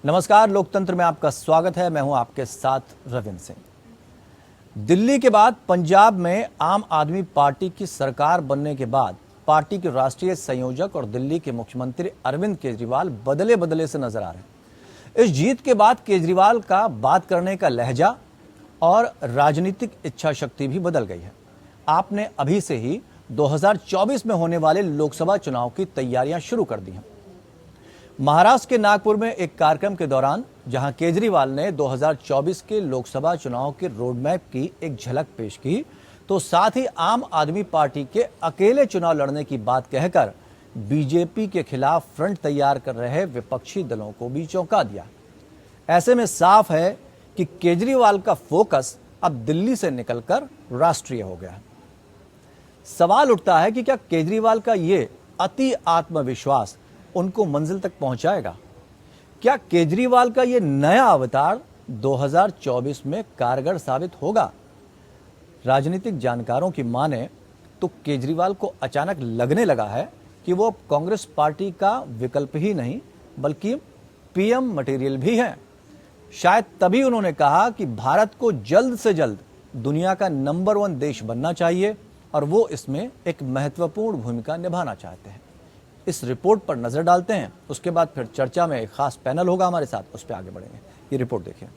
नमस्कार, लोकतंत्र में आपका स्वागत है। मैं हूं आपके साथ रविंद्र सिंह। दिल्ली के बाद पंजाब में आम आदमी पार्टी की सरकार बनने के बाद पार्टी के राष्ट्रीय संयोजक और दिल्ली के मुख्यमंत्री अरविंद केजरीवाल बदले बदले से नजर आ रहे हैं। इस जीत के बाद केजरीवाल का बात करने का लहजा और राजनीतिक इच्छा शक्ति भी बदल गई है। आपने अभी से ही 2024 में होने वाले लोकसभा चुनाव की तैयारियां शुरू कर दी हैं। महाराष्ट्र के नागपुर में एक कार्यक्रम के दौरान जहां केजरीवाल ने 2024 के लोकसभा चुनाव के रोडमैप की एक झलक पेश की, तो साथ ही आम आदमी पार्टी के अकेले चुनाव लड़ने की बात कहकर बीजेपी के खिलाफ फ्रंट तैयार कर रहे विपक्षी दलों को भी चौंका दिया। ऐसे में साफ है कि केजरीवाल का फोकस अब दिल्ली से निकलकर राष्ट्रीय हो गया है। सवाल उठता है कि क्या केजरीवाल का ये अति आत्मविश्वास उनको मंजिल तक पहुंचाएगा? क्या केजरीवाल का ये नया अवतार 2024 में कारगर साबित होगा? राजनीतिक जानकारों की माने तो केजरीवाल को अचानक लगने लगा है कि वो अब कांग्रेस पार्टी का विकल्प ही नहीं बल्कि पीएम मटेरियल भी है। शायद तभी उन्होंने कहा कि भारत को जल्द से जल्द दुनिया का नंबर 1 देश बनना चाहिए और वो इसमें एक महत्वपूर्ण भूमिका निभाना चाहते हैं। इस रिपोर्ट पर नजर डालते हैं, उसके बाद फिर चर्चा में एक खास पैनल होगा हमारे साथ, उस पर आगे बढ़ेंगे। ये रिपोर्ट देखिए।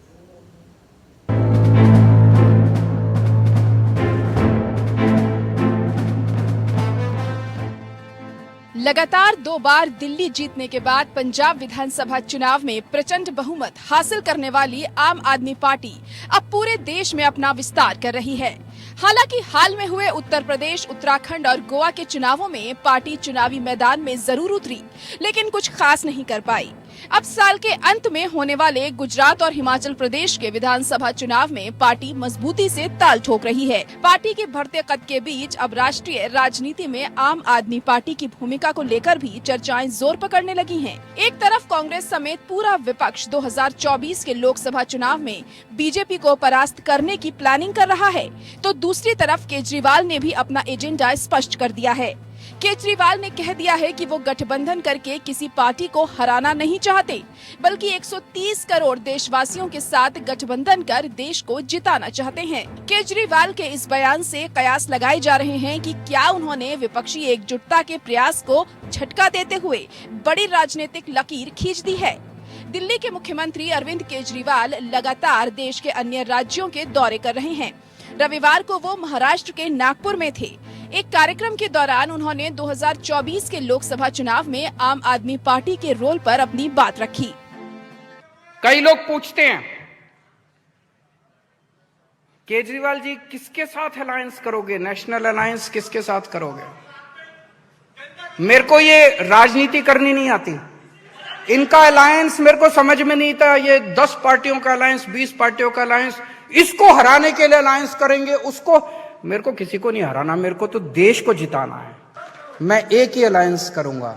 लगातार 2 बार दिल्ली जीतने के बाद पंजाब विधानसभा चुनाव में प्रचंड बहुमत हासिल करने वाली आम आदमी पार्टी अब पूरे देश में अपना विस्तार कर रही है। हालांकि हाल में हुए उत्तर प्रदेश, उत्तराखंड और गोवा के चुनावों में पार्टी चुनावी मैदान में जरूर उतरी, लेकिन कुछ खास नहीं कर पाई। अब साल के अंत में होने वाले गुजरात और हिमाचल प्रदेश के विधानसभा चुनाव में पार्टी मजबूती से ताल ठोक रही है। पार्टी के बढ़ते कद के बीच अब राष्ट्रीय राजनीति में आम आदमी पार्टी की भूमिका को लेकर भी चर्चाएं जोर पकड़ने लगी हैं। एक तरफ कांग्रेस समेत पूरा विपक्ष 2024 के लोकसभा चुनाव में बीजेपी को परास्त करने की प्लानिंग कर रहा है, तो दूसरी तरफ केजरीवाल ने भी अपना एजेंडा स्पष्ट कर दिया है। केजरीवाल ने कह दिया है कि वो गठबंधन करके किसी पार्टी को हराना नहीं चाहते, बल्कि 130 करोड़ देशवासियों के साथ गठबंधन कर देश को जिताना चाहते हैं। केजरीवाल के इस बयान से कयास लगाए जा रहे हैं कि क्या उन्होंने विपक्षी एकजुटता के प्रयास को झटका देते हुए बड़ी राजनीतिक लकीर खींच दी है। दिल्ली के मुख्यमंत्री अरविंद केजरीवाल लगातार देश के अन्य राज्यों के दौरे कर रहे हैं। रविवार को वो महाराष्ट्र के नागपुर में थे। एक कार्यक्रम के दौरान उन्होंने 2024 के लोकसभा चुनाव में आम आदमी पार्टी के रोल पर अपनी बात रखी। कई लोग पूछते हैं, केजरीवाल जी किसके साथ अलायंस करोगे, नेशनल अलायंस किसके साथ करोगे? मेरे को ये राजनीति करनी नहीं आती। इनका अलायंस मेरे को समझ में नहीं था। ये 10 पार्टियों का अलायंस, 20 पार्टियों का अलायंस, इसको हराने के लिए अलायंस करेंगे, उसको। मेरे को किसी को नहीं हराना, मेरे को तो देश को जिताना है। मैं एक ही अलायंस करूंगा,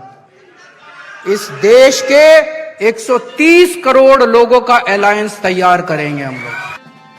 इस देश के 130 करोड़ लोगों का अलायंस तैयार करेंगे हम लोग।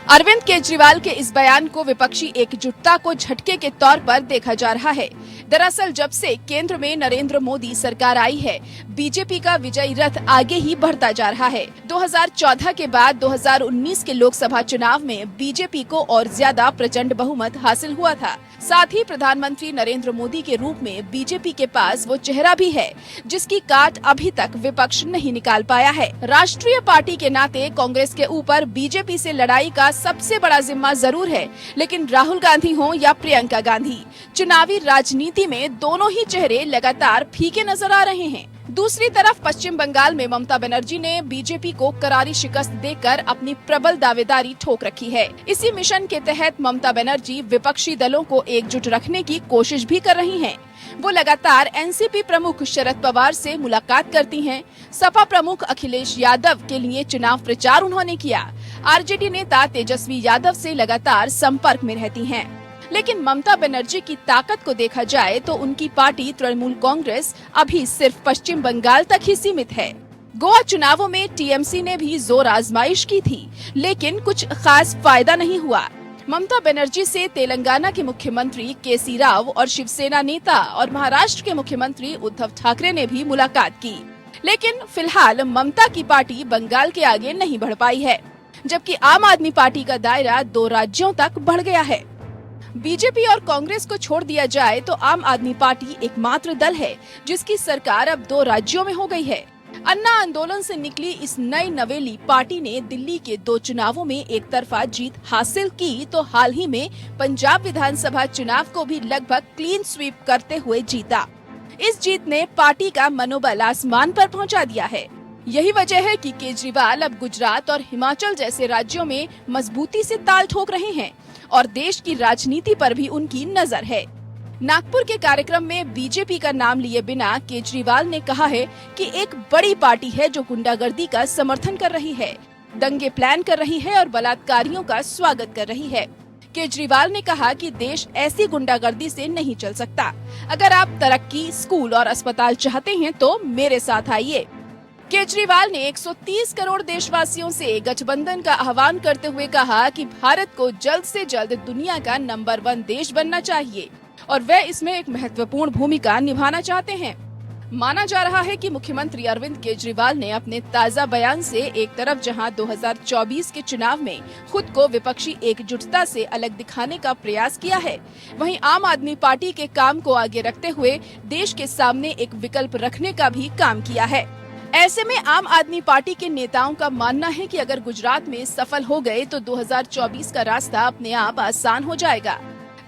अरविंद केजरीवाल के इस बयान को विपक्षी एकजुटता को झटके के तौर पर देखा जा रहा है। दरअसल जब से केंद्र में नरेंद्र मोदी सरकार आई है, बीजेपी का विजयी रथ आगे ही बढ़ता जा रहा है। 2014 के बाद 2019 के लोकसभा चुनाव में बीजेपी को और ज्यादा प्रचंड बहुमत हासिल हुआ था। साथ ही प्रधानमंत्री नरेंद्र मोदी के रूप में बीजेपी के पास वो चेहरा भी है जिसकी काट अभी तक विपक्ष नहीं निकाल पाया है। राष्ट्रीय पार्टी के नाते कांग्रेस के ऊपर बीजेपी से लड़ाई का सबसे बड़ा जिम्मा जरूर है, लेकिन राहुल गांधी हो या प्रियंका गांधी, चुनावी राजनीति में दोनों ही चेहरे लगातार फीके नजर आ रहे हैं। दूसरी तरफ पश्चिम बंगाल में ममता बनर्जी ने बीजेपी को करारी शिकस्त देकर अपनी प्रबल दावेदारी ठोक रखी है। इसी मिशन के तहत ममता बनर्जी विपक्षी दलों को एकजुट रखने की कोशिश भी कर रही हैं। वो लगातार एनसीपी प्रमुख शरद पवार से मुलाकात करती हैं। सपा प्रमुख अखिलेश यादव के लिए चुनाव प्रचार उन्होंने किया। आरजेडी नेता तेजस्वी यादव से लगातार संपर्क में रहती हैं। लेकिन ममता बनर्जी की ताकत को देखा जाए तो उनकी पार्टी तृणमूल कांग्रेस अभी सिर्फ पश्चिम बंगाल तक ही सीमित है। गोवा चुनावों में टीएमसी ने भी जोर आजमाइश की थी, लेकिन कुछ खास फायदा नहीं हुआ। ममता बनर्जी से तेलंगाना के मुख्यमंत्री केसी राव और शिवसेना नेता और महाराष्ट्र के मुख्यमंत्री उद्धव ठाकरे ने भी मुलाकात की, लेकिन फिलहाल ममता की पार्टी बंगाल के आगे नहीं बढ़ पाई है, जबकि आम आदमी पार्टी का दायरा 2 राज्यों तक बढ़ गया है। बीजेपी और कांग्रेस को छोड़ दिया जाए तो आम आदमी पार्टी एकमात्र दल है जिसकी सरकार अब 2 राज्यों में हो गई है। अन्ना आंदोलन से निकली इस नई नवेली पार्टी ने दिल्ली के 2 चुनावों में एक तरफा जीत हासिल की तो हाल ही में पंजाब विधानसभा चुनाव को भी लगभग क्लीन स्वीप करते हुए जीता। इस जीत ने पार्टी का मनोबल आसमान पर पहुंचा दिया है। यही वजह है कि केजरीवाल अब गुजरात और हिमाचल जैसे राज्यों में मजबूती से ताल ठोक रहे हैं और देश की राजनीति पर भी उनकी नजर है। नागपुर के कार्यक्रम में बीजेपी का नाम लिए बिना केजरीवाल ने कहा है कि एक बड़ी पार्टी है जो गुंडागर्दी का समर्थन कर रही है, दंगे प्लान कर रही है और बलात्कारियों का स्वागत कर रही है। केजरीवाल ने कहा कि देश ऐसी गुंडागर्दी से नहीं चल सकता। अगर आप तरक्की, स्कूल और अस्पताल चाहते हैं तो मेरे साथ आइए। केजरीवाल ने 130 करोड़ देशवासियों से गठबंधन का आह्वान करते हुए कहा कि भारत को जल्द से जल्द दुनिया का नंबर 1 देश बनना चाहिए और वह इसमें एक महत्वपूर्ण भूमिका निभाना चाहते हैं। माना जा रहा है कि मुख्यमंत्री अरविंद केजरीवाल ने अपने ताज़ा बयान से एक तरफ जहां 2024 के चुनाव में खुद को विपक्षी एकजुटता से अलग दिखाने का प्रयास किया है, वहीं आम आदमी पार्टी के काम को आगे रखते हुए देश के सामने एक विकल्प रखने का भी काम किया है। ऐसे में आम आदमी पार्टी के नेताओं का मानना है कि अगर गुजरात में सफल हो गए तो 2024 का रास्ता अपने आप आसान हो जाएगा।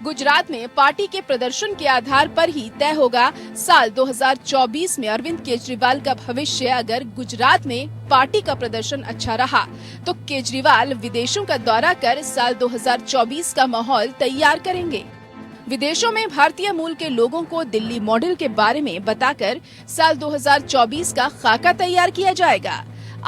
गुजरात में पार्टी के प्रदर्शन के आधार पर ही तय होगा साल 2024 में अरविंद केजरीवाल का भविष्य। अगर गुजरात में पार्टी का प्रदर्शन अच्छा रहा तो केजरीवाल विदेशों का दौरा कर साल 2024 का माहौल तैयार करेंगे। विदेशों में भारतीय मूल के लोगों को दिल्ली मॉडल के बारे में बताकर साल 2024 का खाका तैयार किया जाएगा।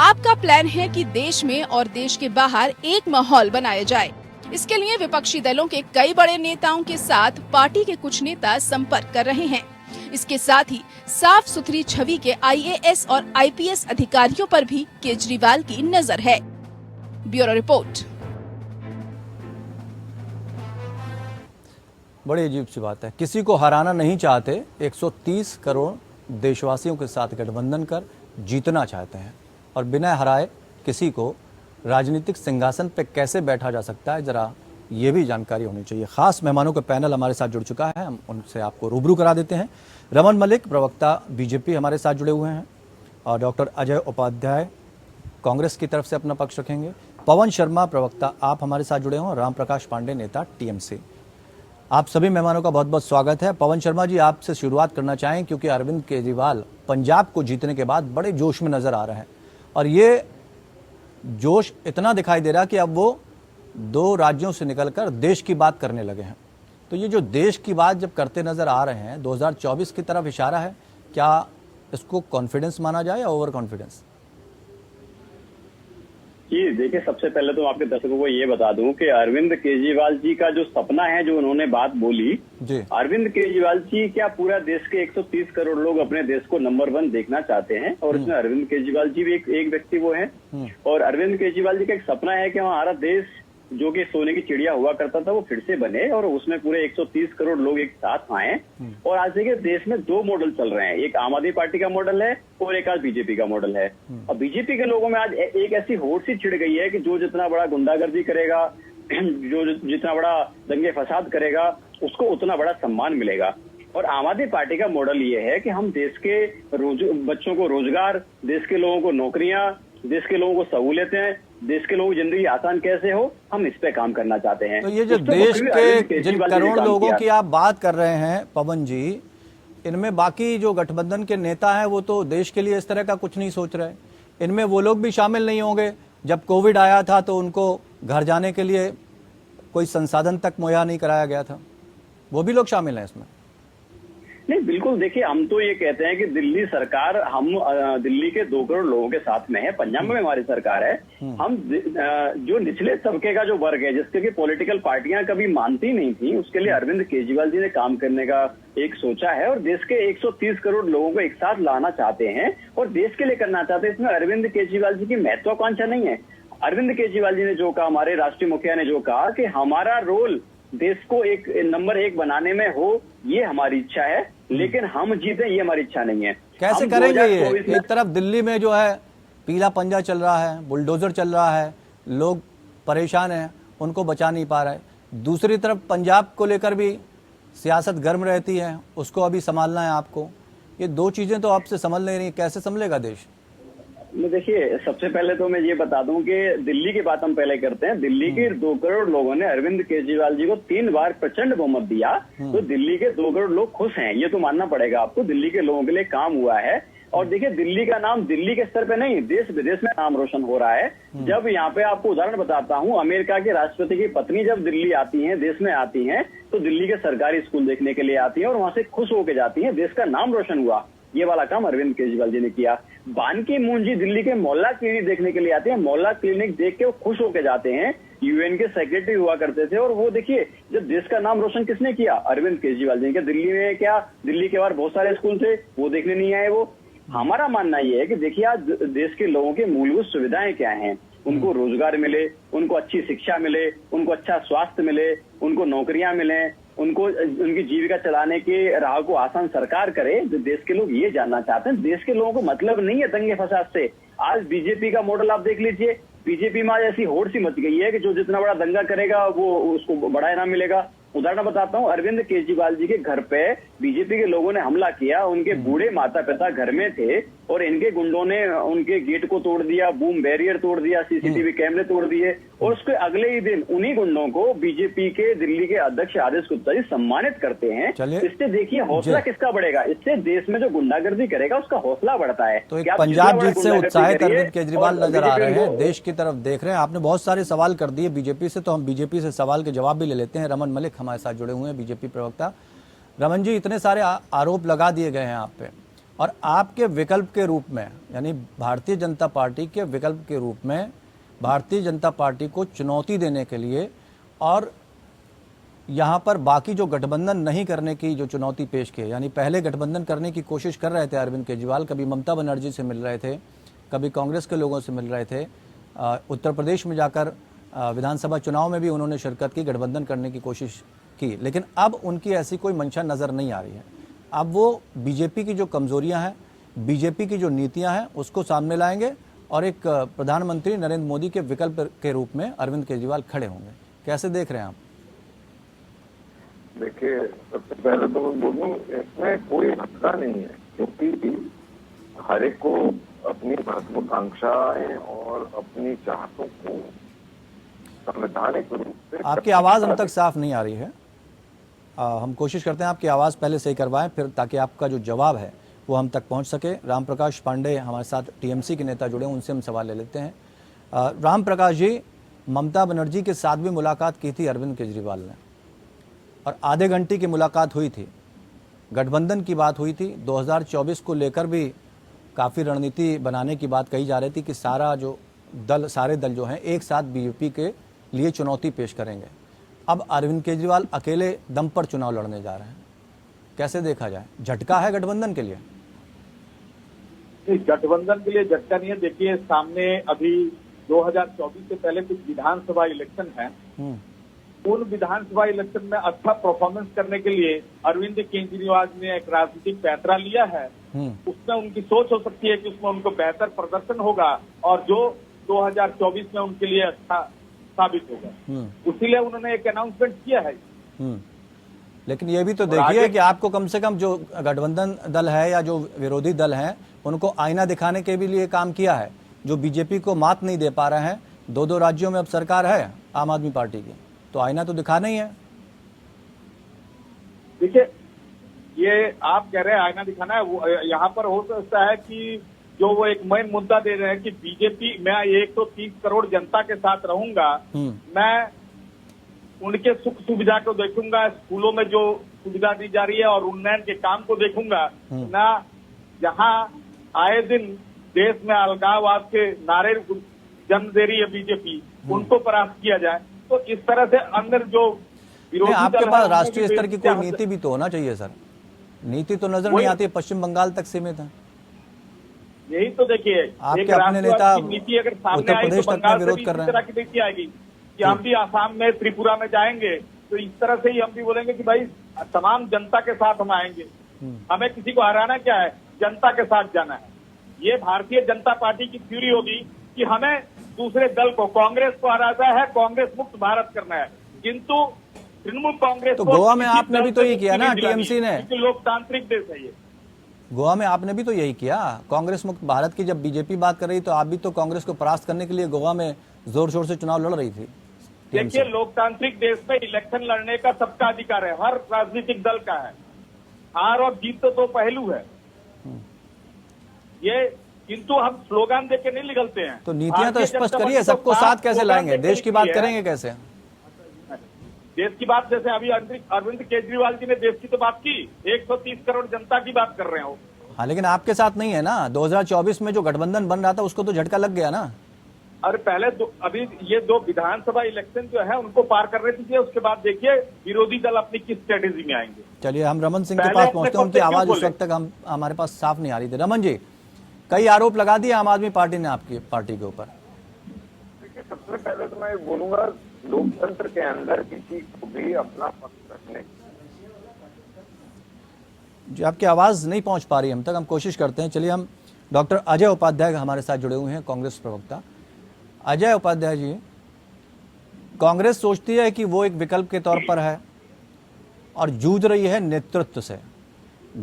आपका प्लान है कि देश में और देश के बाहर एक माहौल बनाया जाए। इसके लिए विपक्षी दलों के कई बड़े नेताओं के साथ पार्टी के कुछ नेता संपर्क कर रहे हैं। इसके साथ ही साफ सुथरी छवि के IAS और IPS अधिकारियों पर भी केजरीवाल की नजर है। Bureau report. बड़ी अजीब सी बात है, किसी को हराना नहीं चाहते, 130 करोड़ देशवासियों के साथ गठबंधन कर जीतना चाहते हैं और बिना हराए किसी को राजनीतिक सिंहासन पे कैसे बैठा जा सकता है, जरा ये भी जानकारी होनी चाहिए। खास मेहमानों का पैनल हमारे साथ जुड़ चुका है, हम उनसे आपको रूबरू करा देते हैं। रमन मलिक प्रवक्ता बीजेपी हमारे साथ जुड़े हुए हैं और डॉक्टर अजय उपाध्याय कांग्रेस की तरफ से अपना पक्ष रखेंगे। पवन शर्मा प्रवक्ता आप हमारे साथ जुड़े हों, राम प्रकाश पांडे नेता TMC। आप सभी मेहमानों का बहुत बहुत स्वागत है। पवन शर्मा जी, आपसे शुरुआत करना चाहें क्योंकि अरविंद केजरीवाल पंजाब को जीतने के बाद बड़े जोश में नजर आ रहे हैं और ये जोश इतना दिखाई दे रहा कि अब वो 2 राज्यों से निकलकर देश की बात करने लगे हैं। तो ये जो देश की बात जब करते नजर आ रहे हैं, 2024 की तरफ इशारा है, क्या इसको कॉन्फिडेंस माना जाए या ओवर कॉन्फिडेंस? जी देखिए, सबसे पहले तो आपके दर्शकों को ये बता दूं कि अरविंद केजरीवाल जी का जो सपना है, जो उन्होंने बात बोली जी, अरविंद केजरीवाल जी क्या पूरा देश के 130 करोड़ लोग अपने देश को नंबर 1 देखना चाहते हैं और इसमें अरविंद केजरीवाल जी भी एक व्यक्ति वो है। और अरविंद केजरीवाल जी का एक सपना है कि हमारा देश जो कि सोने की चिड़िया हुआ करता था वो फिर से बने और उसमें पूरे 130 करोड़ लोग एक साथ आए। और आज देखिए, देश में 2 मॉडल चल रहे हैं, एक आम आदमी पार्टी का मॉडल है और एक आज बीजेपी का मॉडल है। और बीजेपी के लोगों में आज एक ऐसी होड़ सी छिड़ गई है कि जो जितना बड़ा गुंडागर्दी करेगा, जो जितना बड़ा दंगे फसाद करेगा, उसको उतना बड़ा सम्मान मिलेगा। और आम आदमी पार्टी का मॉडल ये है कि हम देश के बच्चों को रोजगार, देश के लोगों को नौकरियां, देश के लोगों को सहूलियतें, देश के लोगों की जिंदगी आसान कैसे हो, हम इस पे काम करना चाहते हैं। तो ये जो देश के जिन करोड़ लोगों की आप बात कर रहे हैं पवन जी, इनमें बाकी जो गठबंधन के नेता हैं वो तो देश के लिए इस तरह का कुछ नहीं सोच रहे। इनमें वो लोग भी शामिल नहीं होंगे? जब कोविड आया था तो उनको घर जाने के लिए कोई संसाधन तक मुहैया नहीं कराया गया था, वो भी लोग शामिल हैं इसमें? नहीं, बिल्कुल। देखिए, हम तो ये कहते हैं कि दिल्ली सरकार, हम दिल्ली के 2 करोड़ लोगों के साथ में है, पंजाब में हमारी सरकार है। हम जो निचले तबके का जो वर्ग है, जिसके कि पॉलिटिकल पार्टियां कभी मानती नहीं थी, उसके लिए अरविंद केजरीवाल जी ने काम करने का एक सोचा है और देश के 130 करोड़ लोगों को एक साथ लाना चाहते हैं और देश के लिए करना चाहते हैं। इसमें अरविंद केजरीवाल जी की महत्वाकांक्षा नहीं है। अरविंद केजरीवाल जी ने जो कहा, हमारे राष्ट्रीय मुखिया ने जो कहा कि हमारा रोल देश को एक नंबर 1 बनाने में हो, ये हमारी इच्छा है, लेकिन हम जीते ये हमारी इच्छा नहीं है। कैसे करेंगे ये? एक तरफ दिल्ली में जो है पीला पंजा चल रहा है, बुलडोजर चल रहा है, लोग परेशान हैं, उनको बचा नहीं पा रहे। दूसरी तरफ पंजाब को लेकर भी सियासत गर्म रहती है, उसको अभी संभालना है आपको। ये दो चीजें तो आपसे संभल नहीं रही, कैसे संभलेगा देश? देखिए, सबसे पहले तो मैं ये बता दूं कि दिल्ली की बात हम पहले करते हैं। दिल्ली के 2 करोड़ लोगों ने अरविंद केजरीवाल जी को 3 बार प्रचंड बहुमत दिया, तो दिल्ली के 2 करोड़ लोग खुश हैं, ये तो मानना पड़ेगा आपको। दिल्ली के लोगों के लिए काम हुआ है। और देखिए, दिल्ली का नाम दिल्ली के स्तर पे नहीं, देश विदेश में नाम रोशन हो रहा है। जब यहाँ पे आपको उदाहरण बताता हूँ, अमेरिका के राष्ट्रपति की पत्नी जब दिल्ली आती हैं, देश में आती हैं, तो दिल्ली के सरकारी स्कूल देखने के लिए आती हैं और वहां से खुश होकर जाती हैं। देश का नाम रोशन हुआ। ये वाला काम अरविंद केजरीवाल जी ने किया। बानकी मून जी दिल्ली के मोहल्ला क्लिनिक देखने के लिए आते हैं, मोहल्ला क्लिनिक देख के वो खुश होकर जाते हैं। यूएन के सेक्रेटरी हुआ करते थे, और वो देखिए, जब देश का नाम रोशन किसने किया? अरविंद केजरीवाल जी। क्या दिल्ली में, क्या दिल्ली के बाहर बहुत सारे स्कूल थे, वो देखने नहीं आए वो? हमारा मानना यह है कि देखिए, आज देश के लोगों की मूलभूत सुविधाएं क्या हैं? उनको रोजगार मिले, उनको अच्छी शिक्षा मिले, उनको अच्छा स्वास्थ्य मिले, उनको नौकरियां मिले, उनको उनकी जीविका चलाने के राह को आसान सरकार करे। जो देश के लोग ये जानना चाहते हैं। देश के लोगों को मतलब नहीं है दंगे फसाद से। आज बीजेपी का मॉडल आप देख लीजिए। बीजेपी में आज ऐसी होड़ सी मच गई है कि जो जितना बड़ा दंगा करेगा वो उसको बड़ा इनाम मिलेगा। उदाहरण बताता हूँ, अरविंद केजरीवाल जी के घर पे बीजेपी के लोगों ने हमला किया। उनके बूढ़े माता पिता घर में थे और इनके गुंडों ने उनके गेट को तोड़ दिया, बूम बैरियर तोड़ दिया, सीसीटीवी कैमरे तोड़ दिए, और उसके अगले ही दिन उन्हीं गुंडों को बीजेपी के दिल्ली के अध्यक्ष आदेश गुप्ता जी सम्मानित करते हैं। इससे देखिए हौसला किसका बढ़ेगा? इससे देश में जो गुंडागर्दी करेगा उसका हौसला बढ़ता है। तो एक पंजाब जीत से उत्साहित अरविंद केजरीवाल नजर आ रहे हैं, देश की तरफ देख रहे हैं। आपने बहुत सारे सवाल कर दिए बीजेपी से, तो हम बीजेपी से सवाल के जवाब भी ले लेते हैं। रमन मलिक हमारे साथ जुड़े हुए हैं, बीजेपी प्रवक्ता। रमन जी, इतने सारे आरोप लगा दिए गए हैं आप पे, और आपके विकल्प के रूप में, यानी भारतीय जनता पार्टी के विकल्प के रूप में, भारतीय जनता पार्टी को चुनौती देने के लिए और यहाँ पर बाकी जो गठबंधन नहीं करने की जो चुनौती पेश की, यानी पहले गठबंधन करने की कोशिश कर रहे थे अरविंद केजरीवाल, कभी ममता बनर्जी से मिल रहे थे, कभी कांग्रेस के लोगों से मिल रहे थे, उत्तर प्रदेश में जाकर विधानसभा चुनाव में भी उन्होंने शिरकत की, गठबंधन करने की कोशिश की, लेकिन अब उनकी ऐसी कोई मंशा नज़र नहीं आ रही है। अब वो बीजेपी की जो कमजोरियां हैं, बीजेपी की जो नीतियां हैं, उसको सामने लाएंगे और एक प्रधानमंत्री नरेंद्र मोदी के विकल्प के रूप में अरविंद केजरीवाल खड़े होंगे। कैसे देख रहे हैं आप? देखिए, सबसे पहले तो मैं बोलूं, इसमें कोई खतरा नहीं है, क्योंकि हर एक को अपनी महत्वाकांक्षाएं और अपनी चाहतों को संवैधानिक रूप से। आपकी आवाज हम तक साफ नहीं आ रही है। हम कोशिश करते हैं आपकी आवाज़ पहले सही करवाएं, फिर ताकि आपका जो जवाब है वो हम तक पहुंच सके। राम प्रकाश पांडे हमारे साथ टीएमसी के नेता जुड़े, उनसे हम सवाल ले लेते हैं। राम प्रकाश जी, ममता बनर्जी के साथ भी मुलाकात की थी अरविंद केजरीवाल ने, और आधे घंटे की मुलाकात हुई थी, गठबंधन की बात हुई थी, 2024 को लेकर भी काफ़ी रणनीति बनाने की बात कही जा रही थी कि सारे दल जो हैं एक साथ बीजेपी के लिए चुनौती पेश करेंगे। अब अरविंद केजरीवाल अकेले दम पर चुनाव लड़ने जा रहे हैं, कैसे देखा जाए? झटका है गठबंधन के लिए? गठबंधन के लिए झटका नहीं है। देखिए, सामने अभी 2024 से पहले कुछ विधानसभा इलेक्शन है। उन विधानसभा इलेक्शन में अच्छा परफॉर्मेंस करने के लिए अरविंद केजरीवाल ने एक राजनीतिक फैसला लिया है। उसमें उनकी सोच हो सकती है कि उसमें उनको बेहतर प्रदर्शन होगा और जो 2024 में उनके लिए अच्छा साबित होगा, इसीलिए उन्होंने एक अनाउंसमेंट किया है। लेकिन ये भी तो देखिए कि आपको कम से कम जो गठबंधन दल है या जो विरोधी दल हैं, उनको आईना दिखाने के भी लिए काम किया है। जो बीजेपी को मात नहीं दे पा रहे हैं, 2 राज्यों में अब सरकार है आम आदमी पार्टी की, तो आईना तो दिखाना ही है। देखिए, ये आप कह रहे हैं आईना दिखाना है, यहाँ पर हो सकता है कि जो वो एक मेन मुद्दा दे रहे हैं कि बीजेपी, मैं 130 करोड़ जनता के साथ रहूंगा, मैं उनके सुख सुविधा को देखूंगा, स्कूलों में जो सुविधा दी जा रही है और उन्नयन के काम को देखूंगा, ना जहां आए दिन देश में अलगाववाद के नारे जन्म दे रही है बीजेपी, उनको परास्त किया जाए। तो इस तरह से अंदर जो विरोधी आपके पास राष्ट्रीय स्तर की कोई नीति भी तो होना चाहिए सर। नीति तो नजर नहीं आती, पश्चिम बंगाल तक सीमित है। यही तो देखिए, आपके अपने नेता नीति अगर सामने उत्तर आई प्रदेश तो तक में बंगाल से विरोध भी कर रहे इसी तरह की नीति आएगी कि हम भी आसाम में, त्रिपुरा में जाएंगे तो इस तरह से ही हम भी बोलेंगे कि भाई तमाम जनता के साथ हम आएंगे, हमें किसी को हराना क्या है, जनता के साथ जाना है। ये भारतीय जनता पार्टी की थ्योरी होगी कि हमें दूसरे दल को, कांग्रेस को हराना है, कांग्रेस मुक्त भारत करना है, किंतु तृणमूल कांग्रेस तो को गोवा में किसी आपने दल भी तो से ये किया ना, मुक्ति नहीं टीएमसी ने। क्योंकि लोकतांत्रिक देश है ये। गोवा में आपने भी तो यही किया, कांग्रेस मुक्त भारत की जब बीजेपी बात कर रही तो आप भी तो कांग्रेस को परास्त करने के लिए गोवा में जोर शोर से चुनाव लड़ रही थी। देखिए, लोकतांत्रिक देश में इलेक्शन लड़ने का सबका अधिकार है, हर राजनीतिक दल का है। हार और जीत तो दो पहलू है ये, किंतु हम स्लोगन देके नहीं निकलते हैं। तो नीतियां तो भारतीय स्पष्ट जनता करिए, पार्टी तो सबको साथ कैसे स्लोगन लाएंगे, देके देश की बात निकली है। करेंगे कैसे? देश की बात जैसे अभी अरविंद केजरीवाल जी ने देश की तो बात की, 130 करोड़ जनता की बात कर रहे हो। हाँ, लेकिन आपके साथ नहीं है ना। 2024 में जो गठबंधन बन रहा था उसको तो झटका लग गया ना। अरे पहले अभी ये दो विधानसभा इलेक्शन जो है उनको पार करने दीजिए, उसके बाद देखिए विरोधी दल अपनी किस स्ट्रेटेजी में आएंगे। चलिए हम रमन सिंह के पहले पास अपने पहुंचते हैं, खुद उनकी से क्यों आवाज उस बोले? वक्त तक हमारे पास साफ नहीं आ रही थी। रमन जी, कई आरोप लगा दिए आम आदमी पार्टी ने आपकी पार्टी के ऊपर। देखिए, सबसे पहले तो मैं बोलूंगा, लोकतंत्र के अंदर किसी को भी अपना पक्ष रखने, जी आपकी आवाज नहीं पहुंच पा रही हम तक, हम कोशिश करते हैं। चलिए हम डॉक्टर अजय उपाध्याय हमारे साथ जुड़े हुए हैं, कांग्रेस प्रवक्ता। अजय उपाध्याय जी, कांग्रेस सोचती है कि वो एक विकल्प के तौर पर है और जूझ रही है नेतृत्व से।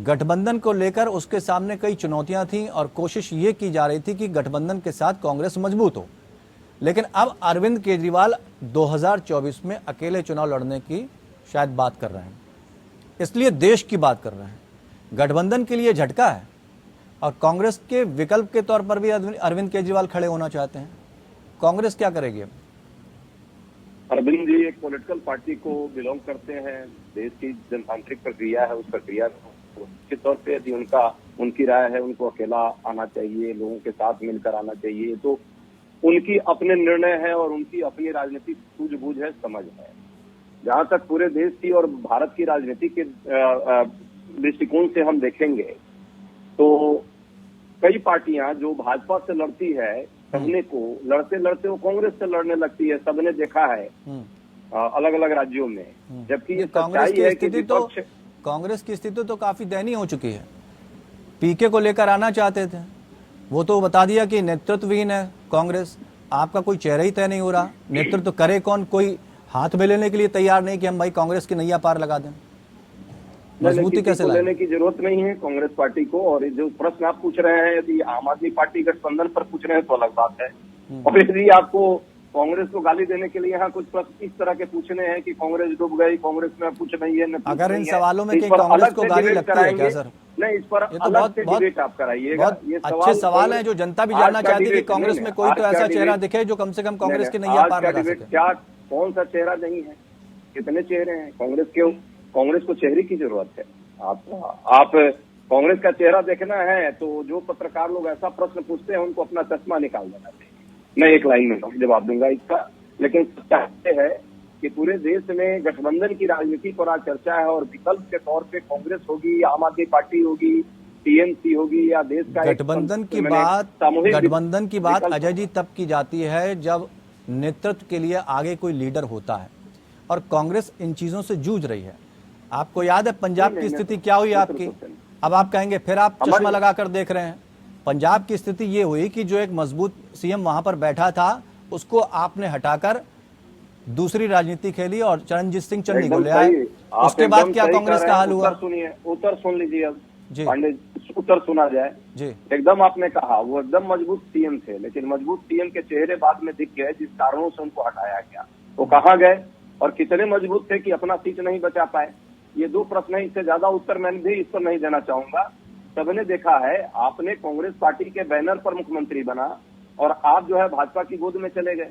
गठबंधन को लेकर उसके सामने कई चुनौतियां थीं और कोशिश ये की जा रही थी कि गठबंधन के साथ कांग्रेस मजबूत हो, लेकिन अब अरविंद केजरीवाल 2024 में अकेले चुनाव लड़ने की शायद बात कर रहे हैं, इसलिए देश की बात कर रहे हैं। गठबंधन के लिए झटका है और कांग्रेस के विकल्प के तौर पर भी अरविंद केजरीवाल खड़े होना चाहते हैं। कांग्रेस क्या करेगी अब? अरविंद जी एक पॉलिटिकल पार्टी को बिलोंग करते हैं, देश की जनतांत्रिक प्रक्रिया है, उस प्रक्रिया के तौर पे यदि उनकी राय है उनको अकेला आना चाहिए, लोगों के साथ मिलकर आना चाहिए, तो उनकी अपने निर्णय है और उनकी अपनी राजनीतिक सूझबूझ है, समझ है। जहां तक पूरे देश की और भारत की राजनीति के दृष्टिकोण से हम देखेंगे तो कई पार्टियां जो भाजपा से लड़ती है, सबने को लड़ते लड़ते वो कांग्रेस से लड़ने लगती है, सबने देखा है अलग अलग राज्यों में। जबकि ये सच्चाई है कि कांग्रेस की स्थिति तो काफी दयनीय हो चुकी है। पीके को लेकर आना चाहते थे, वो तो बता दिया कि नेतृत्वहीन है कांग्रेस, आपका कोई चेहरा ही तय नहीं हो रहा, नेतृत्व करे कौन, कोई हाथ में लेने के लिए तैयार नहीं कि हम भाई कांग्रेस की नैया पार लगा दें। मजबूती कैसे लाएं? लेने की जरूरत नहीं है कांग्रेस पार्टी को। और जो प्रश्न आप पूछ रहे हैं, यदि आम आदमी पार्टी गठबंधन पर पूछ रहे हैं तो अलग बात है, और यदि आपको कांग्रेस को गाली देने के लिए यहाँ कुछ प्रश्न इस तरह के पूछने हैं कि कांग्रेस डूब गई, कांग्रेस में कुछ नहीं है, अगर इन सवालों में कांग्रेस को गाली लगती है क्या सर? नहीं, इस पर अलग से डिबेट आप कराइएगा। ये अच्छे सवाल है जो जनता भी जानना चाहती है कि कांग्रेस में कोई तो ऐसा चेहरा दिखे जो कम से कम कांग्रेस की नैया पार लगा सके। क्या कौन सा चेहरा नहीं है, कितने चेहरे हैं कांग्रेस को चेहरे की जरूरत है। आप कांग्रेस का चेहरा देखना है तो जो पत्रकार लोग ऐसा प्रश्न पूछते हैं उनको अपना चश्मा निकाल देना चाहिए। मैं एक लाइन में जवाब दूंगा इसका, लेकिन सच्चाई है कि पूरे देश में गठबंधन की राजनीति पर आज चर्चा है और विकल्प के तौर पे कांग्रेस होगी, आम आदमी पार्टी होगी, टीएमसी होगी या देश का गठबंधन की बात अजय जी तब की जाती है जब नेतृत्व के लिए आगे कोई लीडर होता है, और कांग्रेस इन चीजों से जूझ रही है। आपको याद है पंजाब की स्थिति क्या हुई आपकी? अब आप कहेंगे फिर आप चश्मा लगाकर देख रहे हैं। पंजाब की स्थिति ये हुई कि जो एक मजबूत सीएम वहां पर बैठा था उसको आपने हटाकर दूसरी राजनीति खेली और चरणजीत सिंह चन्नी को ले आए। उसके बाद क्या कांग्रेस का हाल हुआ? उत्तर सुन लीजिए अब जी, पांडे, उत्तर सुना जाए जी। एकदम आपने कहा वो एकदम मजबूत सीएम थे, लेकिन मजबूत सीएम के चेहरे बाद में दिख गए जिस कारणों से उनको हटाया गया। वो कहाँ गए और कितने मजबूत थे कि अपना सीट नहीं बचा पाए? ये दो प्रश्न है, इससे ज्यादा उत्तर मैं भी इस पर नहीं देना चाहूंगा। सबने देखा है, आपने कांग्रेस पार्टी के बैनर पर मुख्यमंत्री बना और आप जो है भाजपा की गोद में चले गए,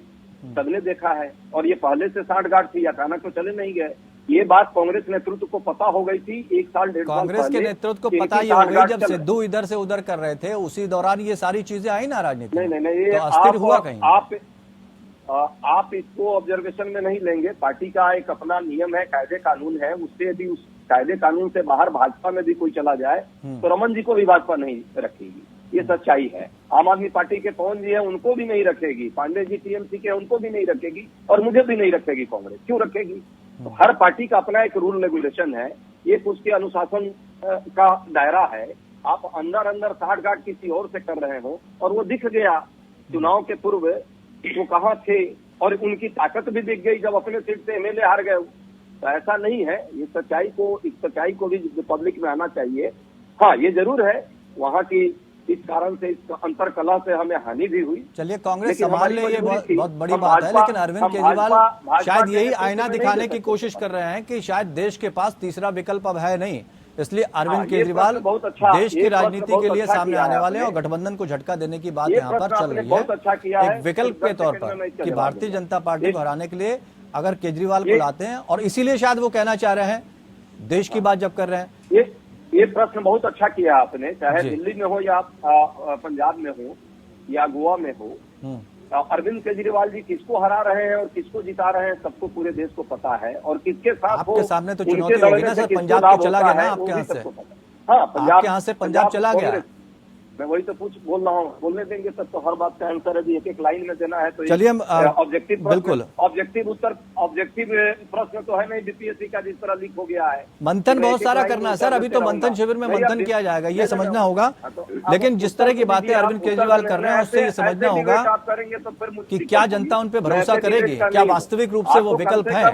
सबने देखा है। और ये पहले से साठगांठ थी, अचानक तो चले नहीं गए। ये बात कांग्रेस नेतृत्व को पता हो गई थी 1 साल 1.5 साल कांग्रेस के नेतृत्व को पता ये हो गई जब सिद्धू इधर से उधर कर रहे थे, उसी दौरान ये सारी चीजें आई ना राजनीति में। नहीं, ये तो अस्थिर हुआ कहीं? आप इसको ऑब्जर्वेशन में नहीं लेंगे। पार्टी का एक अपना नियम है, कायदे कानून है, उससे यदि उस कायदे कानून से बाहर भाजपा में भी कोई चला जाए तो रमन जी को भी भाजपा नहीं रखेगी, ये सच्चाई है। आम आदमी पार्टी के पवन जी है, उनको भी नहीं रखेगी, पांडे जी टीएमसी के उनको भी नहीं रखेगी, और मुझे भी नहीं रखेगी कांग्रेस। क्यों रखेगी? तो हर पार्टी का अपना एक रूल रेगुलेशन है, एक उसके अनुशासन का दायरा है। आप अंदर अंदर साठगांठ किसी और से कर रहे हो और वो दिख गया चुनाव के पूर्व वो कहाँ थे, और उनकी ताकत भी दिख गई जब अपने सीट से एमएलए हार गए। तो ऐसा नहीं है, ये सच्चाई को भी पब्लिक में आना चाहिए। हाँ, ये जरूर है वहाँ की इस कारण से, इस अंतर कला से हमें हानि भी हुई। चलिए, कांग्रेस संभाल ले, ये बहुत बड़ी बात है, लेकिन अरविंद केजरीवाल शायद यही आईना दिखाने की कोशिश कर रहे हैं कि शायद देश के पास तीसरा विकल्प अब है नहीं, इसलिए अरविंद केजरीवाल देश की राजनीति के लिए सामने आने वाले हैं और गठबंधन को झटका देने की बात यहाँ पर चल रही है एक विकल्प के तौर पर कि भारतीय जनता पार्टी को हराने के लिए अगर केजरीवाल को लाते हैं, और इसीलिए शायद वो कहना चाह रहे हैं देश की बात जब कर रहे हैं। ये प्रश्न बहुत अच्छा किया आपने, चाहे दिल्ली में हो या पंजाब में हो या गोवा में हो, अरविंद केजरीवाल जी किसको हरा रहे हैं और किसको जिता रहे हैं सबको पूरे देश को पता है। और किसके साथ आपके सामने तो चुनौती होगी ना सर, पंजाब तो चला गया ना आपके यहाँ से। हाँ, आपके यहाँ से पंजाब चला गया। मैं वही तो बोल रहा हूँ, बोलने देंगे सब तो हर बात का आंसर यदि एक लाइन में देना है तो चलिए हम ऑब्जेक्टिव बिल्कुल ऑब्जेक्टिव प्रश्न तो है नहीं बीपीएससी का जिस तरह लीक हो गया है। मंथन बहुत सारा करना है सर, अभी तो मंथन शिविर में मंथन किया जाएगा, ये समझना होगा। लेकिन जिस तरह की बातें अरविंद केजरीवाल कर रहे हैं उससे ये समझना होगा कि क्या जनता उन पर भरोसा करेगी, क्या वास्तविक रूप से वो विकल्प है,